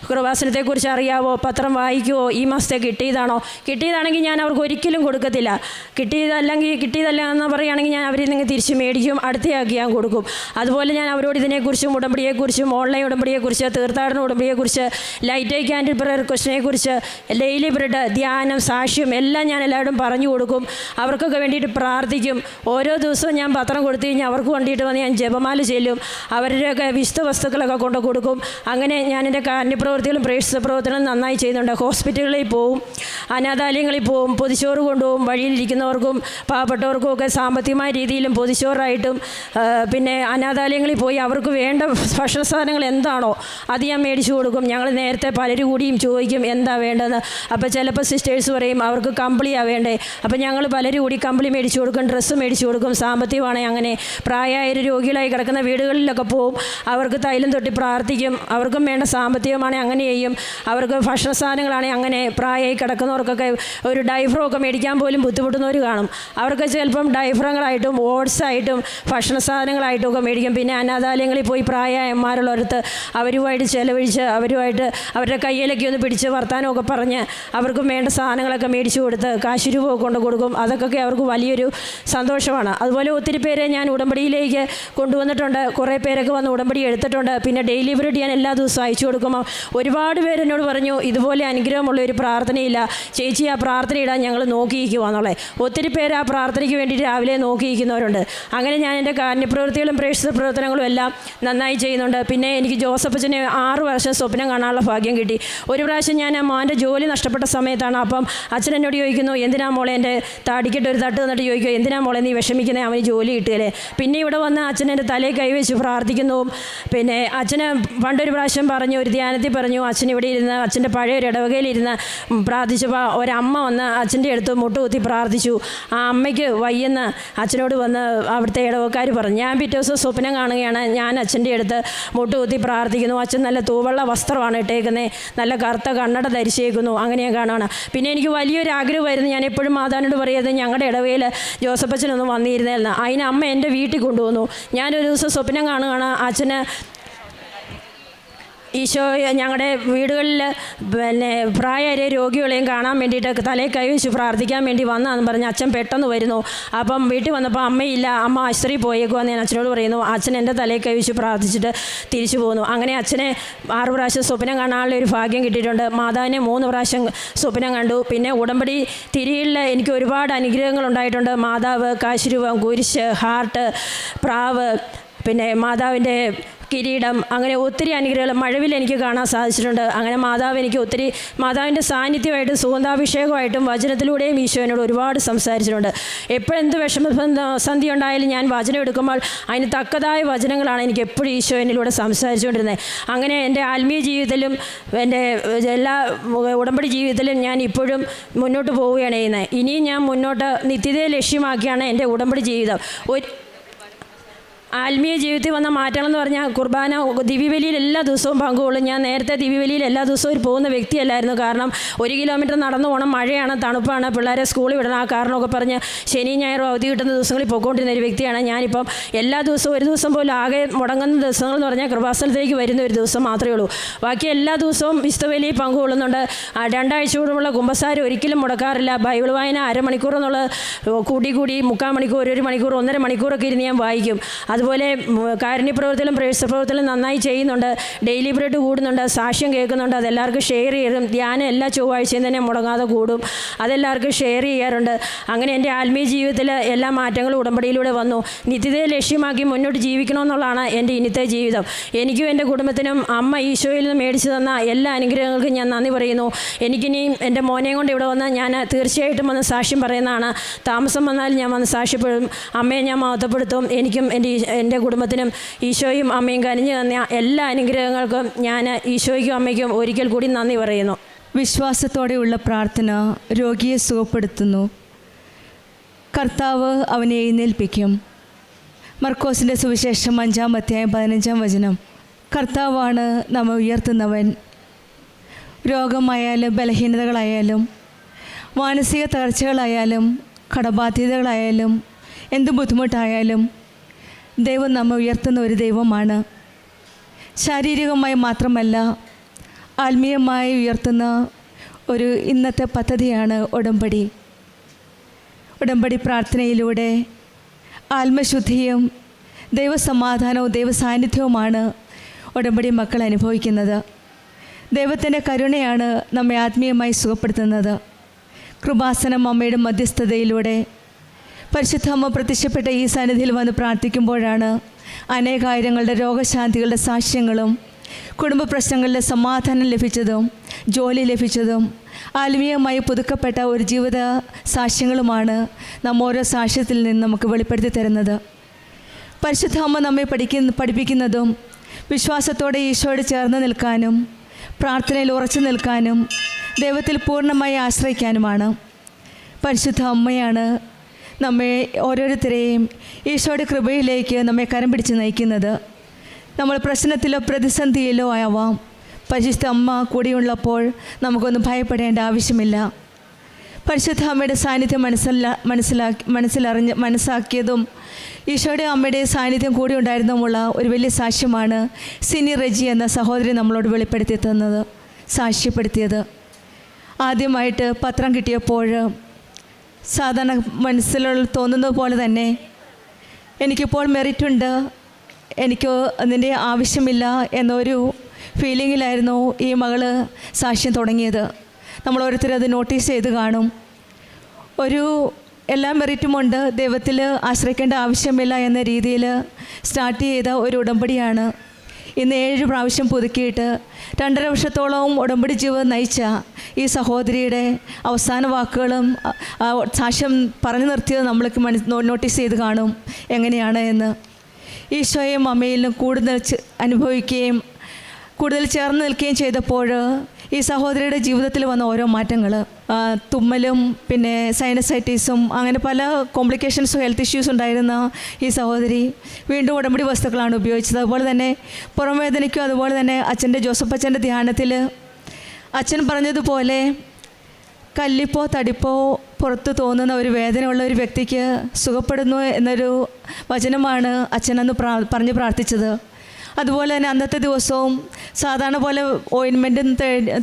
S1: കൃപാസനത്തെക്കുറിച്ച് അറിയാവോ, പത്രം വായിക്കുമോ, ഈ മാസത്തെ കിട്ടിയതാണെങ്കിൽ ഞാൻ അവർക്ക് ഒരിക്കലും കൊടുക്കത്തില്ല. കിട്ടിയതല്ല എന്ന് പറയുകയാണെങ്കിൽ ഞാൻ അവരിൽ നിന്ന് തിരിച്ച് മേടിക്കും, അടുത്തയാക്കി ഞാൻ കൊടുക്കും. അതുപോലെ ഞാൻ അവരോട് ഇതിനെക്കുറിച്ചും ഉടമ്പടിയെക്കുറിച്ചും ഓൺലൈൻ ഉടമ്പടിയെക്കുറിച്ച് തീർത്ഥാടന ഉടമ്പടിയെക്കുറിച്ച് ലൈറ്റ് ക്യാൻഡിൽ പ്രയർ ക്വസ്റ്റിനെക്കുറിച്ച് ഡെയിലി ബ്രെഡ് ധ്യാനം സാക്ഷ്യം എല്ലാം ഞാൻ എല്ലാവരും പറഞ്ഞു കൊടുക്കും. അവർക്കൊക്കെ വേണ്ടിയിട്ട് പ്രാർത്ഥിക്കും. ഓരോ ദിവസവും ഞാൻ പത്രം കൊടുത്തു കഴിഞ്ഞാൽ അവർക്ക് വേണ്ടിയിട്ട് വന്ന് ഞാൻ ജപമാല ചെല്ലും. അവരുടെയൊക്കെ വിശുദ്ധ വസ്തുക്കളൊക്കെ കൊണ്ട് കൊടുക്കും. അങ്ങനെ ഞാൻ എൻ്റെ കാരുണ്യപ്രവൃത്തികളും പ്രേക്ഷിത പ്രവർത്തനങ്ങളും നന്നായി ചെയ്യുന്നുണ്ട്. ഹോസ്പിറ്റലുകളിൽ പോവും, അനാഥാലയങ്ങളിൽ പോവും, പൊതിച്ചോറ് കൊണ്ടുപോകും. വഴിയിലിരിക്കുന്നവർക്കും പാവപ്പെട്ടവർക്കും ഒക്കെ സാമ്പത്തികമായ രീതിയിലും പൊതിച്ചോറായിട്ടും പിന്നെ അനാഥാലയങ്ങളിൽ പോയി അവർക്ക് വേണ്ട ഭക്ഷണ സാധനങ്ങൾ എന്താണോ അത് ഞാൻ മേടിച്ചു കൊടുക്കും. ഞങ്ങൾ നേരത്തെ പലരും കൂടിയും ചോദിക്കും എന്താ വേണ്ടതെന്ന്. അപ്പോൾ ചിലപ്പോൾ സിസ്റ്റേഴ്സ് പറയും അവർക്ക് കമ്പിളിയാണ് വേണ്ടേ. അപ്പോൾ ഞങ്ങൾ പലരും കൂടി കമ്പിളി മേടിച്ചു കൊടുക്കും, ഡ്രസ്സ് മേടിച്ചു കൊടുക്കും. സാമ്പത്തികമാണെങ്കിൽ അങ്ങനെ പ്രായമായ രോഗികളായി കിടക്കുന്ന വീടുകളിലൊക്കെ പോവും. അവർക്ക് തൈലം തൊട്ടി പ്രാർത്ഥിക്കും. അവർക്കും വേണ്ട സാമ്പത്തികമാണെങ്കിൽ അങ്ങനെ ചെയ്യും. അവർക്ക് ഭക്ഷണ സാധനങ്ങളാണെങ്കിൽ അങ്ങനെ പ്രായമായി കിടക്കുന്നവർക്കൊക്കെ ഒരു ഡൈഫ്രമൊക്കെ മേടിക്കാൻ പോലും ബുദ്ധിമുട്ടുന്നവർ കാണും. അവർക്ക് ചിലപ്പം ഡൈഫ്രങ്ങളായിട്ടും ഓട്സായിട്ടും ഭക്ഷണ സാധനങ്ങളായിട്ടും ഒക്കെ മേടിക്കും. പിന്നെ അനാഥാലയങ്ങളിൽ പോയി പ്രായമായന്മാരുള്ളവരടുത്ത് അവരുമായിട്ട് ചിലവഴിച്ച് അവരുമായിട്ട് അവരുടെ കയ്യിലൊക്കെ ഒന്ന് പിടിച്ച് വർത്താനമൊക്കെ പറഞ്ഞ് അവർക്കും വേണ്ട സാധനങ്ങളൊക്കെ മേടിച്ചു കൊടുത്ത് കാശ് രൂപ കൊണ്ട് കൊടുക്കും. അതൊക്കെ അവർക്ക് വലിയൊരു സന്തോഷമാണ്. അതുപോലെ ഒത്തിരി പേരെ ഞാൻ ഉടമ്പടിയിലേക്ക് കൊണ്ടുവന്നിട്ടുണ്ട്. കുറേ പേരൊക്കെ വന്ന് ഉടമ്പടി എടുത്തിട്ടുണ്ട്. പിന്നെ ഡെയിലി ബ്രെഡ് ഞാൻ എല്ലാ ദിവസവും അയച്ചു കൊടുക്കുമ്പോൾ ഒരുപാട് പേര് എന്നോട് പറഞ്ഞു ഇതുപോലെ അനുഗ്രഹമുള്ള ഒരു പ്രാർത്ഥനയില്ല ചേച്ചി, ആ പ്രാർത്ഥന ഇടാൻ ഞങ്ങൾ നോക്കിയിരിക്കുവാന്നുള്ളത്. ഒത്തിരി പേര് ആ പ്രാർത്ഥനയ്ക്ക് വേണ്ടിയിട്ട് രാവിലെ നോക്കിയിരിക്കുന്നവരുണ്ട്. അങ്ങനെ ഞാൻ എൻ്റെ കാരുണ്യപ്രവൃത്തികളും പ്രേക്ഷിത പ്രവർത്തനങ്ങളും എല്ലാം നന്നായി ചെയ്യുന്നുണ്ട്. പിന്നെ എനിക്ക് ജോസഫച്ചനെ 6 വർഷം സ്വപ്നം കാണാനുള്ള ഭാഗ്യം കിട്ടി. ഒരു പ്രാവശ്യം ഞാൻ ആ മോൻ്റെ ജോലി നഷ്ടപ്പെട്ട സമയത്താണ്. അപ്പം അച്ഛൻ എന്നോട് ചോദിക്കുന്നു എന്തിനാ മോളെ എൻ്റെ താടിക്കിട്ട് ഒരു തട്ട് തന്നിട്ട് ചോദിക്കുക എന്തിനാ മോളെ നീ വിഷമിക്കുന്നത്, അവന് ജോലി കിട്ടുകയല്ലേ. പിന്നെ ഇവിടെ വന്ന് അച്ഛൻ എൻ്റെ തലയിൽ കൈവച്ച് പ്രാർത്ഥിക്കുന്നു. പിന്നെ അച്ഛന് പണ്ടൊരു പ്രാവശ്യം പറഞ്ഞു, ഒരു ധ്യാനത്തിൽ പറഞ്ഞു, അച്ഛൻ ഇവിടെ ഇരുന്ന് അച്ഛൻ്റെ പഴയ ഒരു ഇടവകയിലിരുന്ന് പ്രാർത്ഥിച്ചപ്പോൾ ഒരമ്മ വന്ന് അച്ഛൻ്റെ അടുത്ത് മുട്ടുകുത്തി പ്രാർത്ഥിച്ചു. ആ അമ്മയ്ക്ക് വയ്യെന്ന് അച്ഛനോട് വന്ന് അവിടുത്തെ ഇടവക്കാർ പറഞ്ഞു. ഞാൻ പിറ്റേ ദിവസം സ്വപ്നം കാണുകയാണ്, ഞാൻ അച്ഛൻ്റെ അടുത്ത് മുട്ടുകുത്തി പ്രാർത്ഥിക്കുന്നു. അച്ഛൻ നല്ല തൂവെള്ള വസ്ത്രമാണ് ഇട്ടേക്കുന്നത്, നല്ല കറുത്ത കണ്ണട ധരിച്ചേക്കുന്നു. അങ്ങനെ ഞാൻ കാണുകയാണ്. പിന്നെ എനിക്ക് വലിയൊരു ആഗ്രഹമായിരുന്നു, ഞാൻ എപ്പോഴും മാതാവിനോട് പറയുന്നത് ഞങ്ങളുടെ ഇടവയിൽ ജോസഫച്ചനൊന്നും വന്നിരുന്നില്ല. അതിന് അമ്മ എൻ്റെ വീട്ടിൽ കൊണ്ടുവന്നു. ഞാനൊരു ദിവസം സ്വപ്നം കാണുകയാണ്, അച്ഛന് ഈശോ ഞങ്ങളുടെ വീടുകളിൽ പിന്നെ പ്രായമായ രോഗികളെയും കാണാൻ വേണ്ടിയിട്ട് തലയിൽ കൈവച്ച് പ്രാർത്ഥിക്കാൻ വേണ്ടി വന്നതെന്ന് പറഞ്ഞ് അച്ഛൻ പെട്ടെന്ന് വരുന്നു. അപ്പം വീട്ടിൽ വന്നപ്പോൾ അമ്മയില്ല, അമ്മ ആശുപത്രിയിൽ പോയേക്കുമെന്ന് ഞാൻ അച്ഛനോട് പറയുന്നു. അച്ഛൻ എൻ്റെ തലയിൽ കൈവച്ച് പ്രാർത്ഥിച്ചിട്ട് തിരിച്ചു പോകുന്നു. അങ്ങനെ അച്ഛനെ 6 പ്രാവശ്യം സ്വപ്നം കാണാനുള്ള ഒരു ഭാഗ്യം കിട്ടിയിട്ടുണ്ട്. മാതാവിനെ 3 പ്രാവശ്യം സ്വപ്നം കണ്ടു. പിന്നെ ഉടമ്പടി തിരിയിൽ എനിക്ക് ഒരുപാട് അനുഗ്രഹങ്ങൾ ഉണ്ടായിട്ടുണ്ട്. മാതാവ്, കാശുരൂപം, കുരിശ്, ഹാർട്ട്, പ്രാവ്, പിന്നെ മാതാവിൻ്റെ കിരീടം, അങ്ങനെ ഒത്തിരി അനുഗ്രഹങ്ങൾ മഴവിൽ എനിക്ക് കാണാൻ സാധിച്ചിട്ടുണ്ട്. അങ്ങനെ മാതാവ് എനിക്ക് ഒത്തിരി മാതാവിൻ്റെ സാന്നിധ്യമായിട്ടും സുഗന്ധാഭിഷേകമായിട്ടും വചനത്തിലൂടെയും ഈശോനോട് ഒരുപാട് സംസാരിച്ചിട്ടുണ്ട്. എപ്പോഴെന്ത് വിഷമസന്ധി ഉണ്ടായാലും ഞാൻ വചനം എടുക്കുമ്പോൾ അതിന് തക്കതായ വചനങ്ങളാണ് എനിക്ക് എപ്പോഴും ഈശോ എന്നിലൂടെ സംസാരിച്ചുകൊണ്ടിരുന്നത്. അങ്ങനെ എൻ്റെ ആത്മീയ ജീവിതത്തിലും എൻ്റെ എല്ലാ ഉടമ്പടി ജീവിതത്തിലും ഞാൻ ഇപ്പോഴും മുന്നോട്ട് പോവുകയാണ് ചെയ്യുന്നത്. ഇനിയും ഞാൻ മുന്നോട്ട് നിത്യതയെ ലക്ഷ്യമാക്കിയാണ് എൻ്റെ ഉടമ്പടി ജീവിതം. ആത്മീയ ജീവിതത്തിൽ വന്ന മാറ്റങ്ങൾ എന്ന് പറഞ്ഞാൽ കുർബാന ദിവ്യബലിയിൽ എല്ലാ ദിവസവും പങ്കുകൊള്ളും. ഞാൻ നേരത്തെ ദിവ്യബലിയിൽ എല്ലാ ദിവസവും പോകുന്ന വ്യക്തിയല്ലായിരുന്നു. കാരണം 1 കിലോമീറ്റർ നടന്നു പോകണം, മഴയാണ്, തണുപ്പാണ്, പിള്ളേരെ സ്കൂളിൽ വിടണം. ആ കാരണമൊക്കെ പറഞ്ഞ് ശനി ഞായറും അവധി കിട്ടുന്ന ദിവസങ്ങളിൽ പോയിക്കൊണ്ടിരുന്ന ഒരു വ്യക്തിയാണ്. ഞാനിപ്പം എല്ലാ ദിവസവും ഒരു ദിവസം പോലും ആകെ മുടങ്ങുന്ന ദിവസങ്ങൾ എന്ന് പറഞ്ഞാൽ കൃപാസനത്തിലേക്ക് വരുന്ന ഒരു ദിവസം മാത്രമേ ഉള്ളൂ. ബാക്കി എല്ലാ ദിവസവും വിശുദ്ധ ബലിയിൽ പങ്കുകൊള്ളുന്നുണ്ട്. 2 ആഴ്ച കൂടുമ്പോൾ കുമ്പസാരം ഒരിക്കലും മുടക്കാറില്ല. ബൈബിൾ വായന 1/2 മണിക്കൂർ എന്നുള്ള കൂടി 3/4 മണിക്കൂർ, 1 മണിക്കൂർ, 1.5 മണിക്കൂറൊക്കെ ഇരുന്ന് ഞാൻ വായിക്കും. അതുപോലെ അതുപോലെ കാരുണ്യപ്രവർത്തനം പ്രവേശനപ്രവർത്തനം നന്നായി ചെയ്യുന്നുണ്ട്. ഡെയിലി ബ്രെഡ് കൂടുന്നുണ്ട്, സാക്ഷ്യം കേൾക്കുന്നുണ്ട്. അതെല്ലാവർക്കും ഷെയർ ചെയ്യും. ധ്യാനം എല്ലാ ചൊവ്വാഴ്ചയും തന്നെ മുടങ്ങാതെ കൂടും. അതെല്ലാവർക്കും ഷെയർ ചെയ്യാറുണ്ട്. അങ്ങനെ എൻ്റെ ആത്മീയ ജീവിതത്തിൽ എല്ലാ മാറ്റങ്ങളും ഉടമ്പടിയിലൂടെ വന്നു. നിത്യതയെ ലക്ഷ്യമാക്കി മുന്നോട്ട് ജീവിക്കണമെന്നുള്ളതാണ് എൻ്റെ ഇന്നത്തെ ജീവിതം. എനിക്കും എൻ്റെ കുടുംബത്തിനും അമ്മ ഈശോയിൽ നിന്ന് മേടിച്ചു തന്ന എല്ലാ അനുഗ്രഹങ്ങൾക്കും ഞാൻ നന്ദി പറയുന്നു. എനിക്കിനിയും എൻ്റെ മോനെയും കൊണ്ട് ഇവിടെ വന്ന് ഞാൻ തീർച്ചയായിട്ടും വന്ന് സാക്ഷ്യം പറയുന്നതാണ്. താമസം വന്നാൽ ഞാൻ വന്ന് സാക്ഷ്യപ്പെടും. അമ്മയെ ഞാൻ മഹത്വപ്പെടുത്തും. എനിക്കും എൻ്റെ കുടുംബത്തിനും ഈശോയും അമ്മയും കനിഞ്ഞു തന്ന എല്ലാ അനുഗ്രഹങ്ങൾക്കും ഞാൻ ഈശോയ്ക്കും അമ്മയ്ക്കും ഒരിക്കൽ കൂടി നന്ദി പറയുന്നു.
S2: വിശ്വാസത്തോടെയുള്ള പ്രാർത്ഥന രോഗിയെ സുഖപ്പെടുത്തുന്നു. കർത്താവ് അവനെ എഴുന്നേൽപ്പിക്കും. മർക്കോസിൻ്റെ സുവിശേഷം 5-ാം അധ്യായം 15-ാം വചനം. കർത്താവാണ് നമ്മെ ഉയർത്തുന്നവൻ. രോഗമായാലും ബലഹീനതകളായാലും മാനസിക തകർച്ചകളായാലും കടബാധ്യതകളായാലും എന്ത് ബുദ്ധിമുട്ടായാലും ദൈവം നമ്മെ ഉയർത്തുന്ന ഒരു ദൈവമാണ്. ശാരീരികമായി മാത്രമല്ല, ആത്മീയമായി ഉയർത്തുന്ന ഒരു ഇന്നത്തെ പദ്ധതിയാണ് ഉടമ്പടി. ഉടമ്പടി പ്രാർത്ഥനയിലൂടെ ആത്മശുദ്ധിയും ദൈവസമാധാനവും ദൈവസാന്നിധ്യവുമാണ് ഉടമ്പടി മക്കൾ അനുഭവിക്കുന്നത്. ദൈവത്തിൻ്റെ കരുണയാണ് നമ്മെ ആത്മീയമായി സുഖപ്പെടുത്തുന്നത്. കൃപാസനം അമ്മയുടെ മധ്യസ്ഥതയിലൂടെ പരിശുദ്ധ അമ്മ പ്രത്യക്ഷപ്പെട്ട ഈ സന്നിധിയിൽ വന്ന് പ്രാർത്ഥിക്കുമ്പോഴാണ് അനേകായിരങ്ങളുടെ രോഗശാന്തികളുടെ സാക്ഷ്യങ്ങളും കുടുംബ പ്രശ്നങ്ങളിലെ സമാധാനം ലഭിച്ചതും ജോലി ലഭിച്ചതും ആത്മീയമായി പുതുക്കപ്പെട്ട ഒരു ജീവിത സാക്ഷ്യങ്ങളുമാണ് നാം ഓരോ സാക്ഷ്യത്തിൽ നിന്ന് നമുക്ക് വെളിപ്പെടുത്തി തരുന്നത്. പരിശുദ്ധ അമ്മ നമ്മെ പഠിപ്പിക്കുന്നതും വിശ്വാസത്തോടെ ഈശോയോട് ചേർന്ന് നിൽക്കാനും പ്രാർത്ഥനയിൽ ഉറച്ചു നിൽക്കാനും ദൈവത്തിൽ പൂർണ്ണമായി ആശ്രയിക്കാനുമാണ്. പരിശുദ്ധ അമ്മയാണ് നമ്മെ ഓരോരുത്തരെയും ഈശോയുടെ കൃപയിലേക്ക് നമ്മെ കരം പിടിച്ച് നയിക്കുന്നത്. നമ്മൾ പ്രശ്നത്തിലോ പ്രതിസന്ധിയിലോ ആവാം, പരിശുദ്ധ അമ്മ കൂടിയുള്ളപ്പോൾ നമുക്കൊന്നും ഭയപ്പെടേണ്ട ആവശ്യമില്ല. പരിശുദ്ധ അമ്മയുടെ സാന്നിധ്യം മനസ്സിലാക്കിയതും ഈശോയുടെ അമ്മയുടെ സാന്നിധ്യം കൂടി ഉണ്ടായിരുന്നതുമുള്ള ഒരു വലിയ സാക്ഷ്യമാണ് സിനി റെജി എന്ന സഹോദരി നമ്മളോട് വെളിപ്പെടുത്തി തന്നത്, സാക്ഷ്യപ്പെടുത്തിയത്. ആദ്യമായിട്ട് പത്രം കിട്ടിയപ്പോൾ സാധാരണ മനസ്സിലുള്ള തോന്നുന്നത് പോലെ തന്നെ എനിക്കിപ്പോൾ മെറിറ്റുണ്ട്, എനിക്ക് അതിൻ്റെ ആവശ്യമില്ല എന്നൊരു ഫീലിങ്ങിലായിരുന്നു ഈ മകള് സാക്ഷ്യം തുടങ്ങിയത്. നമ്മൾ ഓരോരുത്തരും അത് നോട്ടീസ് ചെയ്ത് കാണും. എല്ലാ മെറിറ്റുമുണ്ട്, ദൈവത്തിൽ ആശ്രയിക്കേണ്ട ആവശ്യമില്ല എന്ന രീതിയിൽ സ്റ്റാർട്ട് ചെയ്ത ഒരു ഉടമ്പടിയാണ്. ഇന്ന് 7 പ്രാവശ്യം പുതുക്കിയിട്ട് 2.5 വർഷത്തോളം ഉടമ്പടി ജീവിതം നയിച്ച ഈ സഹോദരിയുടെ അവസാന വാക്കുകളും സാക്ഷ്യം പറഞ്ഞു നിർത്തിയത് നമ്മൾക്ക് നോട്ടീസ് ചെയ്ത് കാണും എങ്ങനെയാണ് എന്ന്. ഈശോയും അമ്മയിലും കൂടുതൽ അനുഭവിക്കുകയും കൂടുതൽ ചേർന്ന് നിൽക്കുകയും ചെയ്തപ്പോൾ ഈ സഹോദരിയുടെ ജീവിതത്തിൽ വന്ന ഓരോ മാറ്റങ്ങൾ, തുമ്മലും പിന്നെ സൈനസൈറ്റീസും അങ്ങനെ പല കോംപ്ലിക്കേഷൻസും ഹെൽത്ത് ഇഷ്യൂസ് ഉണ്ടായിരുന്ന ഈ സഹോദരി വീണ്ടും ഉടമ്പടി വസ്തുക്കളാണ് ഉപയോഗിച്ചത്. അതുപോലെ തന്നെ പുറംവേദനയ്ക്കും അതുപോലെ തന്നെ ജോസഫ് അച്ഛൻ്റെ ധ്യാനത്തിൽ അച്ഛൻ പറഞ്ഞതുപോലെ കല്ലിപ്പോ തടിപ്പോ പുറത്ത് തോന്നുന്ന ഒരു വേദനയുള്ള ഒരു വ്യക്തിക്ക് സുഖപ്പെടുന്നു എന്നൊരു വചനമാണ് അച്ഛനന്ന് പറഞ്ഞ് പ്രാർത്ഥിച്ചത്. അതുപോലെ തന്നെ അന്നത്തെ ദിവസവും സാധാരണ പോലെ ഓയിൻമെൻറ്റും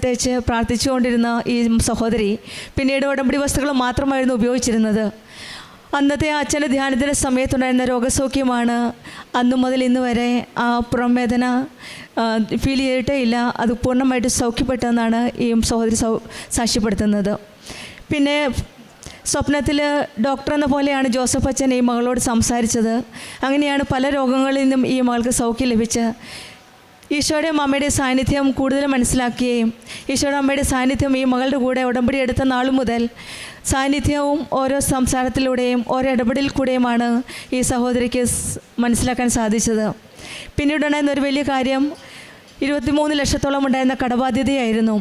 S2: തേച്ച് പ്രാർത്ഥിച്ചുകൊണ്ടിരുന്ന ഈ സഹോദരി പിന്നീട് ഉടമ്പടി വസ്തുക്കൾ മാത്രമായിരുന്നു ഉപയോഗിച്ചിരുന്നത്. അന്നത്തെ അച്ഛൻ്റെ ധ്യാനത്തിൻ്റെ സമയത്തുണ്ടായിരുന്ന രോഗസൗഖ്യമാണ് അന്നു മുതൽ ഇന്ന് വരെ ആ പുറംവേദന ഫീൽ ചെയ്തിട്ടേ ഇല്ല, അത് പൂർണ്ണമായിട്ട് സൗഖ്യപ്പെട്ടെന്നാണ് ഈ സഹോദരി സാക്ഷ്യപ്പെടുത്തുന്നത്. പിന്നെ സ്വപ്നത്തിൽ ഡോക്ടർ എന്ന പോലെയാണ് ജോസഫ് അച്ഛൻ ഈ മകളോട് സംസാരിച്ചത്. അങ്ങനെയാണ് പല രോഗങ്ങളിൽ നിന്നും ഈ മകൾക്ക് സൗഖ്യം ലഭിച്ച് ഈശോയുടെ അമ്മയുടെ സാന്നിധ്യം കൂടുതൽ മനസ്സിലാക്കുകയും ഈശോയുടെ അമ്മയുടെ സാന്നിധ്യം ഈ മകളുടെ കൂടെ ഉടമ്പടി എടുത്ത നാൾ മുതൽ സാന്നിധ്യവും ഓരോ സംസാരത്തിലൂടെയും ഓരോ ഇടപെടലിൽ കൂടെയുമാണ് ഈ സഹോദരിക്ക് മനസ്സിലാക്കാൻ സാധിച്ചത്. പിന്നീടുണ്ടായിരുന്ന ഒരു വലിയ കാര്യം 23 ലക്ഷത്തോളം ഉണ്ടായിരുന്ന കടബാധ്യതയായിരുന്നു.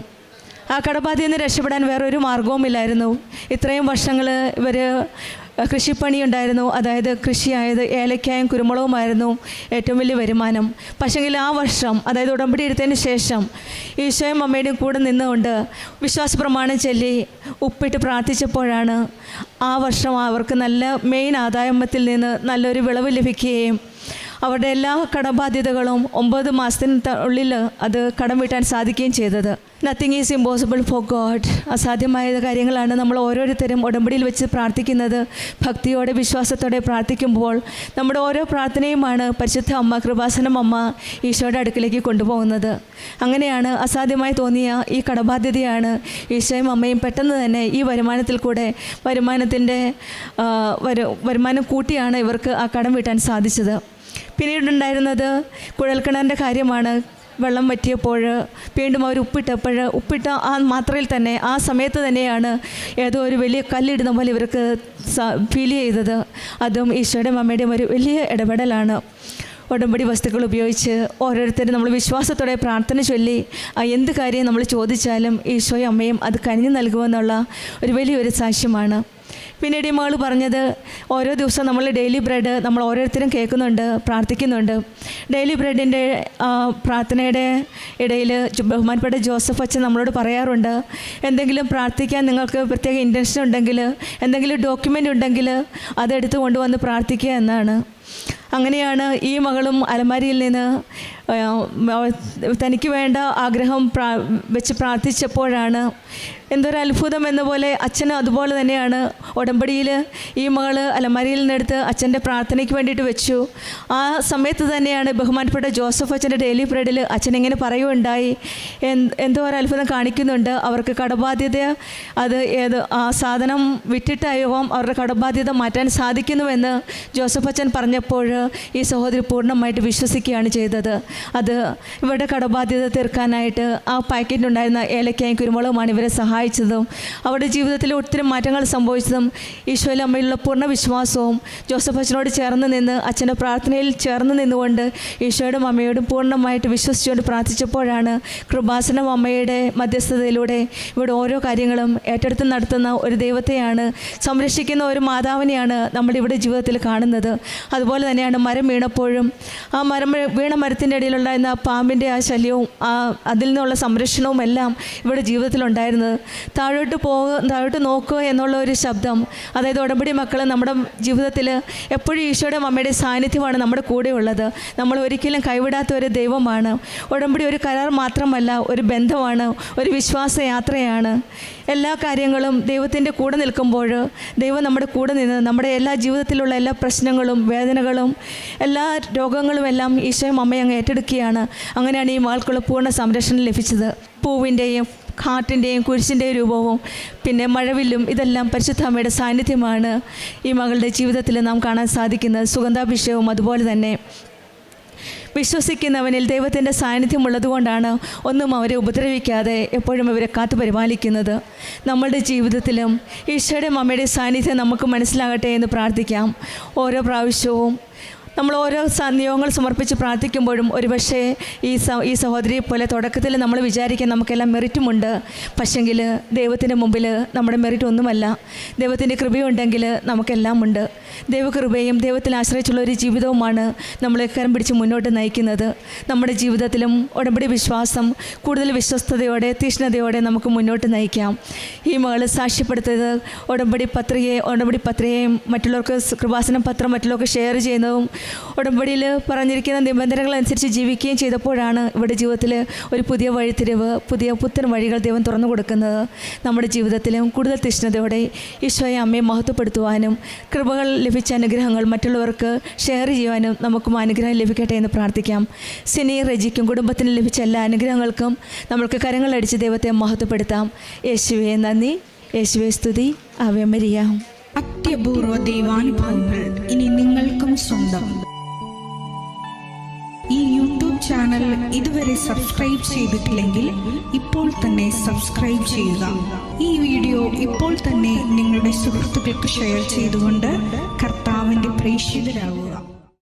S2: ആ കടബാധ്യതയിൽ നിന്ന് രക്ഷപ്പെടാൻ വേറൊരു മാർഗവുമില്ലായിരുന്നു. ഇത്രയും വർഷങ്ങൾ ഇവർ കൃഷിപ്പണി ഉണ്ടായിരുന്നു, അതായത് കൃഷിയായത് ഏലക്കായും കുരുമുളകുമായിരുന്നു ഏറ്റവും വലിയ വരുമാനം. പക്ഷേങ്കിൽ ആ വർഷം, അതായത് ഉടമ്പടി എടുത്തതിന് ശേഷം ഈശോയും അമ്മയുടെയും കൂടെ നിന്നുകൊണ്ട് വിശ്വാസ പ്രമാണം ചൊല്ലി ഉപ്പിട്ട് പ്രാർത്ഥിച്ചപ്പോഴാണ് ആ വർഷം അവർക്ക് നല്ല മെയിൻ ആദായത്തിൽ നിന്ന് നല്ലൊരു വിളവ് ലഭിക്കുകയും അവരുടെ എല്ലാ കടബാധ്യതകളും 9 മാസത്തിനുള്ളിൽ അത് കടം വീട്ടാൻ സാധിക്കുകയും ചെയ്തത്. Nothing is impossible for God. അസാധ്യമായ കാര്യങ്ങളാണ് നമ്മൾ ഓരോരുത്തരും ഉടമ്പടിയിൽ വെച്ച് പ്രാർത്ഥിക്കുന്നത്. ഭക്തിയോടെ വിശ്വാസത്തോടെ പ്രാർത്ഥിക്കുമ്പോൾ നമ്മുടെ ഓരോ പ്രാർത്ഥനയുമാണ് പരിശുദ്ധ അമ്മ, കൃപാസനം അമ്മ ഈശോയുടെ അടുക്കിലേക്ക് കൊണ്ടുപോകുന്നത്. അങ്ങനെയാണ് അസാധ്യമായി തോന്നിയ ഈ കടബാധ്യതയാണ് ഈശോയും അമ്മയും പെട്ടെന്ന് തന്നെ ഈ വരുമാനത്തിൽ കൂടെ വരുമാനം കൂട്ടിയാണ് ഇവർക്ക് ആ കടം വീട്ടാൻ സാധിച്ചത്. പിന്നീടുണ്ടായിരുന്നത് കുഴൽക്കിണറിൻ്റെ കാര്യമാണ്. വെള്ളം വറ്റിയപ്പോൾ വീണ്ടും അവർ ഉപ്പിട്ട ആ മാത്രയിൽ തന്നെ ആ സമയത്ത് തന്നെയാണ് ഏതോ ഒരു വലിയ കല്ലിടുന്ന പോലെ ഇവർക്ക് ഫീൽ ചെയ്തത്. അതും ഈശോയുടെയും അമ്മയുടെയും ഒരു വലിയ ഇടപെടലാണ്. ഉടമ്പടി വസ്തുക്കൾ ഉപയോഗിച്ച് ഓരോരുത്തരും നമ്മൾ വിശ്വാസത്തോടെ പ്രാർത്ഥന ചൊല്ലി എന്ത് കാര്യം നമ്മൾ ചോദിച്ചാലും ഈശോയും അമ്മയും അത് കനിഞ്ഞു നൽകുമെന്നുള്ള ഒരു വലിയൊരു സാക്ഷ്യമാണ്. പിന്നീട് ഈ മകൾ പറഞ്ഞത്, ഓരോ ദിവസവും നമ്മൾ ഡെയിലി ബ്രെഡ് നമ്മൾ ഓരോരുത്തരും കേൾക്കുന്നുണ്ട്, പ്രാർത്ഥിക്കുന്നുണ്ട്. ഡെയിലി ബ്രെഡിൻ്റെ പ്രാർത്ഥനയുടെ ഇടയിൽ ബഹുമാനപ്പെട്ട ജോസഫ് അച്ഛൻ നമ്മളോട് പറയാറുണ്ട്, എന്തെങ്കിലും പ്രാർത്ഥിക്കാൻ നിങ്ങൾക്ക് പ്രത്യേക ഇൻറ്റൻഷൻ ഉണ്ടെങ്കിൽ, എന്തെങ്കിലും ഡോക്യുമെൻ്റ് ഉണ്ടെങ്കിൽ അതെടുത്ത് കൊണ്ടുവന്ന് പ്രാർത്ഥിക്കുക എന്നാണ്. അങ്ങനെയാണ് ഈ മകളും അലമാരിയിൽ നിന്ന് തനിക്ക് വേണ്ട ആഗ്രഹം വെച്ച് പ്രാർത്ഥിച്ചപ്പോഴാണ് എന്തൊരു അത്ഭുതം എന്ന പോലെ അച്ഛനും അതുപോലെ തന്നെയാണ് ഉടമ്പടിയിൽ ഈ മകൾ അലമാരിയിൽ നിന്നെടുത്ത് അച്ഛൻ്റെ പ്രാർത്ഥനയ്ക്ക് വേണ്ടിയിട്ട് വെച്ചു. ആ സമയത്ത് തന്നെയാണ് ബഹുമാനപ്പെട്ട ജോസഫ് അച്ഛൻ്റെ ഡെയിലി ബ്രെഡിൽ അച്ഛൻ ഇങ്ങനെ പറയുകയുണ്ടായി, എന്തോ ഒരു അത്ഭുതം കാണിക്കുന്നുണ്ട്, അവർക്ക് കടബാധ്യത ആ സാധനം വിറ്റിട്ടായോളം അവരുടെ കടബാധ്യത മാറ്റാൻ സാധിക്കുന്നുവെന്ന് ജോസഫ് അച്ഛൻ പറഞ്ഞപ്പോൾ ഈ സഹോദരി പൂർണ്ണമായിട്ട് വിശ്വസിക്കുകയാണ് ചെയ്തത്. അത് ഇവരുടെ കടബാധ്യത തീർക്കാനായിട്ട് ആ പാക്കറ്റിലുണ്ടായിരുന്ന ഏലക്കയും കുരുമുളകുമാണ് ഇവരെ സഹായിച്ചതും അവരുടെ ജീവിതത്തിൽ ഒത്തിരി മാറ്റങ്ങൾ സംഭവിച്ചതും ഈശോയിൽ അമ്മയിലുള്ള പൂർണ്ണ വിശ്വാസവും ജോസഫ് അച്ഛനോട് ചേർന്ന് നിന്ന് അച്ഛൻ്റെ പ്രാർത്ഥനയിൽ ചേർന്ന് നിന്നുകൊണ്ട് ഈശോയോടും അമ്മയോടും പൂർണ്ണമായിട്ട് വിശ്വസിച്ചുകൊണ്ട് പ്രാർത്ഥിച്ചപ്പോഴാണ് കൃപാസനം അമ്മയുടെ മധ്യസ്ഥതയിലൂടെ ഇവിടെ ഓരോ കാര്യങ്ങളും ഏറ്റെടുത്ത് നടത്തുന്ന ഒരു ദൈവത്തെയാണ്, സംരക്ഷിക്കുന്ന ഒരു മാതാവിനെയാണ് നമ്മുടെ ഇവിടെ ജീവിതത്തിൽ കാണുന്നത്. അതുപോലെ തന്നെയാണ് മരം വീണപ്പോഴും ആ വീണ മരത്തിൻ്റെ ഇടയിലുണ്ടായിരുന്ന ആ പാമ്പിൻ്റെ ആ ശല്യവും അതിൽ നിന്നുള്ള സംരക്ഷണവും എല്ലാം ഇവിടെ ജീവിതത്തിലുണ്ടായിരുന്നത്. താഴോട്ട് നോക്കുക എന്നുള്ള ഒരു ശബ്ദം, അതായത് ഉടമ്പടി മക്കൾ നമ്മുടെ ജീവിതത്തിൽ എപ്പോഴും ഈശോയുടെ അമ്മയുടെ സാന്നിധ്യമാണ് നമ്മുടെ കൂടെ ഉള്ളത്. നമ്മൾ ഒരിക്കലും കൈവിടാത്ത ഒരു ദൈവമാണ്. ഉടമ്പടി ഒരു കരാർ മാത്രമല്ല, ഒരു ബന്ധമാണ്, ഒരു വിശ്വാസ യാത്രയാണ്. എല്ലാ കാര്യങ്ങളും ദൈവത്തിൻ്റെ കൂടെ നിൽക്കുമ്പോൾ ദൈവം നമ്മുടെ കൂടെ നിന്ന് നമ്മുടെ എല്ലാ ജീവിതത്തിലുള്ള എല്ലാ പ്രശ്നങ്ങളും വേദനകളും എല്ലാ രോഗങ്ങളും എല്ലാം ഈശോയും അമ്മയും അങ്ങ് ഏറ്റെടുക്കുകയാണ്. അങ്ങനെയാണ് ഈ മകൾക്കുള്ള പൂർണ്ണ സംരക്ഷണം ലഭിച്ചത്. പൂവിൻ്റെയും ഹാർട്ടിൻ്റെയും കുരിശിൻ്റെയും രൂപവും പിന്നെ മഴവില്ലും ഇതെല്ലാം പരിശുദ്ധ അമ്മയുടെ സാന്നിധ്യമാണ് ഈ മകളുടെ ജീവിതത്തിൽ നാം കാണാൻ സാധിക്കുന്നത്. സുഗന്ധാഭിഷേകവും അതുപോലെ തന്നെ. വിശ്വസിക്കുന്നവനിൽ ദൈവത്തിൻ്റെ സാന്നിധ്യം ഉള്ളതുകൊണ്ടാണ് ഒന്നും അവരെ ഉപദ്രവിക്കാതെ എപ്പോഴും അവരെ കാത്തു പരിപാലിക്കുന്നത്. നമ്മളുടെ ജീവിതത്തിലും ഈശോയുടെ അമ്മയുടെ സാന്നിധ്യം നമുക്ക് മനസ്സിലാകട്ടെ എന്ന് പ്രാർത്ഥിക്കാം. ഓരോ പ്രാവശ്യവും നമ്മൾ ഓരോ നിയോഗങ്ങൾ സമർപ്പിച്ച് പ്രാർത്ഥിക്കുമ്പോഴും ഒരുപക്ഷെ ഈ സഹോദരിയെ പോലെ തുടക്കത്തിൽ നമ്മൾ വിചാരിക്കാൻ നമുക്കെല്ലാം മെറിറ്റുമുണ്ട്. പക്ഷെങ്കിൽ ദൈവത്തിൻ്റെ മുമ്പിൽ നമ്മുടെ മെറിറ്റ് ഒന്നുമല്ല. ദൈവത്തിൻ്റെ കൃപയുണ്ടെങ്കിൽ നമുക്കെല്ലാം ഉണ്ട്. ദൈവകൃപയും ദൈവത്തിൽ ആശ്രയിച്ചുള്ള ഒരു ജീവിതവുമാണ് നമ്മളെ കരം പിടിച്ച് മുന്നോട്ട് നയിക്കുന്നത്. നമ്മുടെ ജീവിതത്തിലും ഉടമ്പടി വിശ്വാസം കൂടുതൽ വിശ്വസ്തയോടെ തീഷ്ണതയോടെ നമുക്ക് മുന്നോട്ട് നയിക്കാം. ഈ മകൾ സാക്ഷ്യപ്പെടുത്തിയത് ഉടമ്പടി പത്രികയും മറ്റുള്ളവർക്ക് കൃപാസനം പത്രം മറ്റുള്ളവർക്ക് ഷെയർ ചെയ്യുന്നതും ഉടമ്പടിയിൽ പറഞ്ഞിരിക്കുന്ന നിബന്ധനകൾ അനുസരിച്ച് ജീവിക്കുകയും ചെയ്തപ്പോഴാണ് ഇവിടെ ജീവിതത്തിൽ ഒരു പുതിയ വഴിത്തിരിവ്, പുത്തൻ വഴികൾ ദൈവം തുറന്നു കൊടുക്കുന്നത്. നമ്മുടെ ജീവിതത്തിലും കൂടുതൽ തീഷ്ണതയോടെ ഈശോയെ അമ്മയെ മഹത്വപ്പെടുത്തുവാനും കൃപകൾ ലഭിച്ച അനുഗ്രഹങ്ങൾ മറ്റുള്ളവർക്ക് ഷെയർ ചെയ്യുവാനും നമുക്കും അനുഗ്രഹം ലഭിക്കട്ടെ എന്ന് പ്രാർത്ഥിക്കാം. സിനി റെജിക്കും കുടുംബത്തിന് ലഭിച്ച എല്ലാ അനുഗ്രഹങ്ങൾക്കും നമ്മൾക്ക് കരങ്ങളടിച്ച് ദൈവത്തെ മഹത്വപ്പെടുത്താം. യേശുവേ നന്ദി, യേശുവേ സ്തുതി, ആവേ മരിയ.
S3: അത്യപൂർവ ദൈവാനുഭവങ്ങൾ ഇനി നിങ്ങൾക്കും സ്വന്തം. ഈ യൂട്യൂബ് ചാനൽ ഇതുവരെ സബ്സ്ക്രൈബ് ചെയ്തിട്ടില്ലെങ്കിൽ ഇപ്പോൾ തന്നെ സബ്സ്ക്രൈബ് ചെയ്യുക. ഈ വീഡിയോ ഇപ്പോൾ തന്നെ നിങ്ങളുടെ സുഹൃത്തുക്കൾക്ക് ഷെയർ ചെയ്തുകൊണ്ട് കർത്താവിൻ്റെ പ്രേക്ഷിതരാകുക.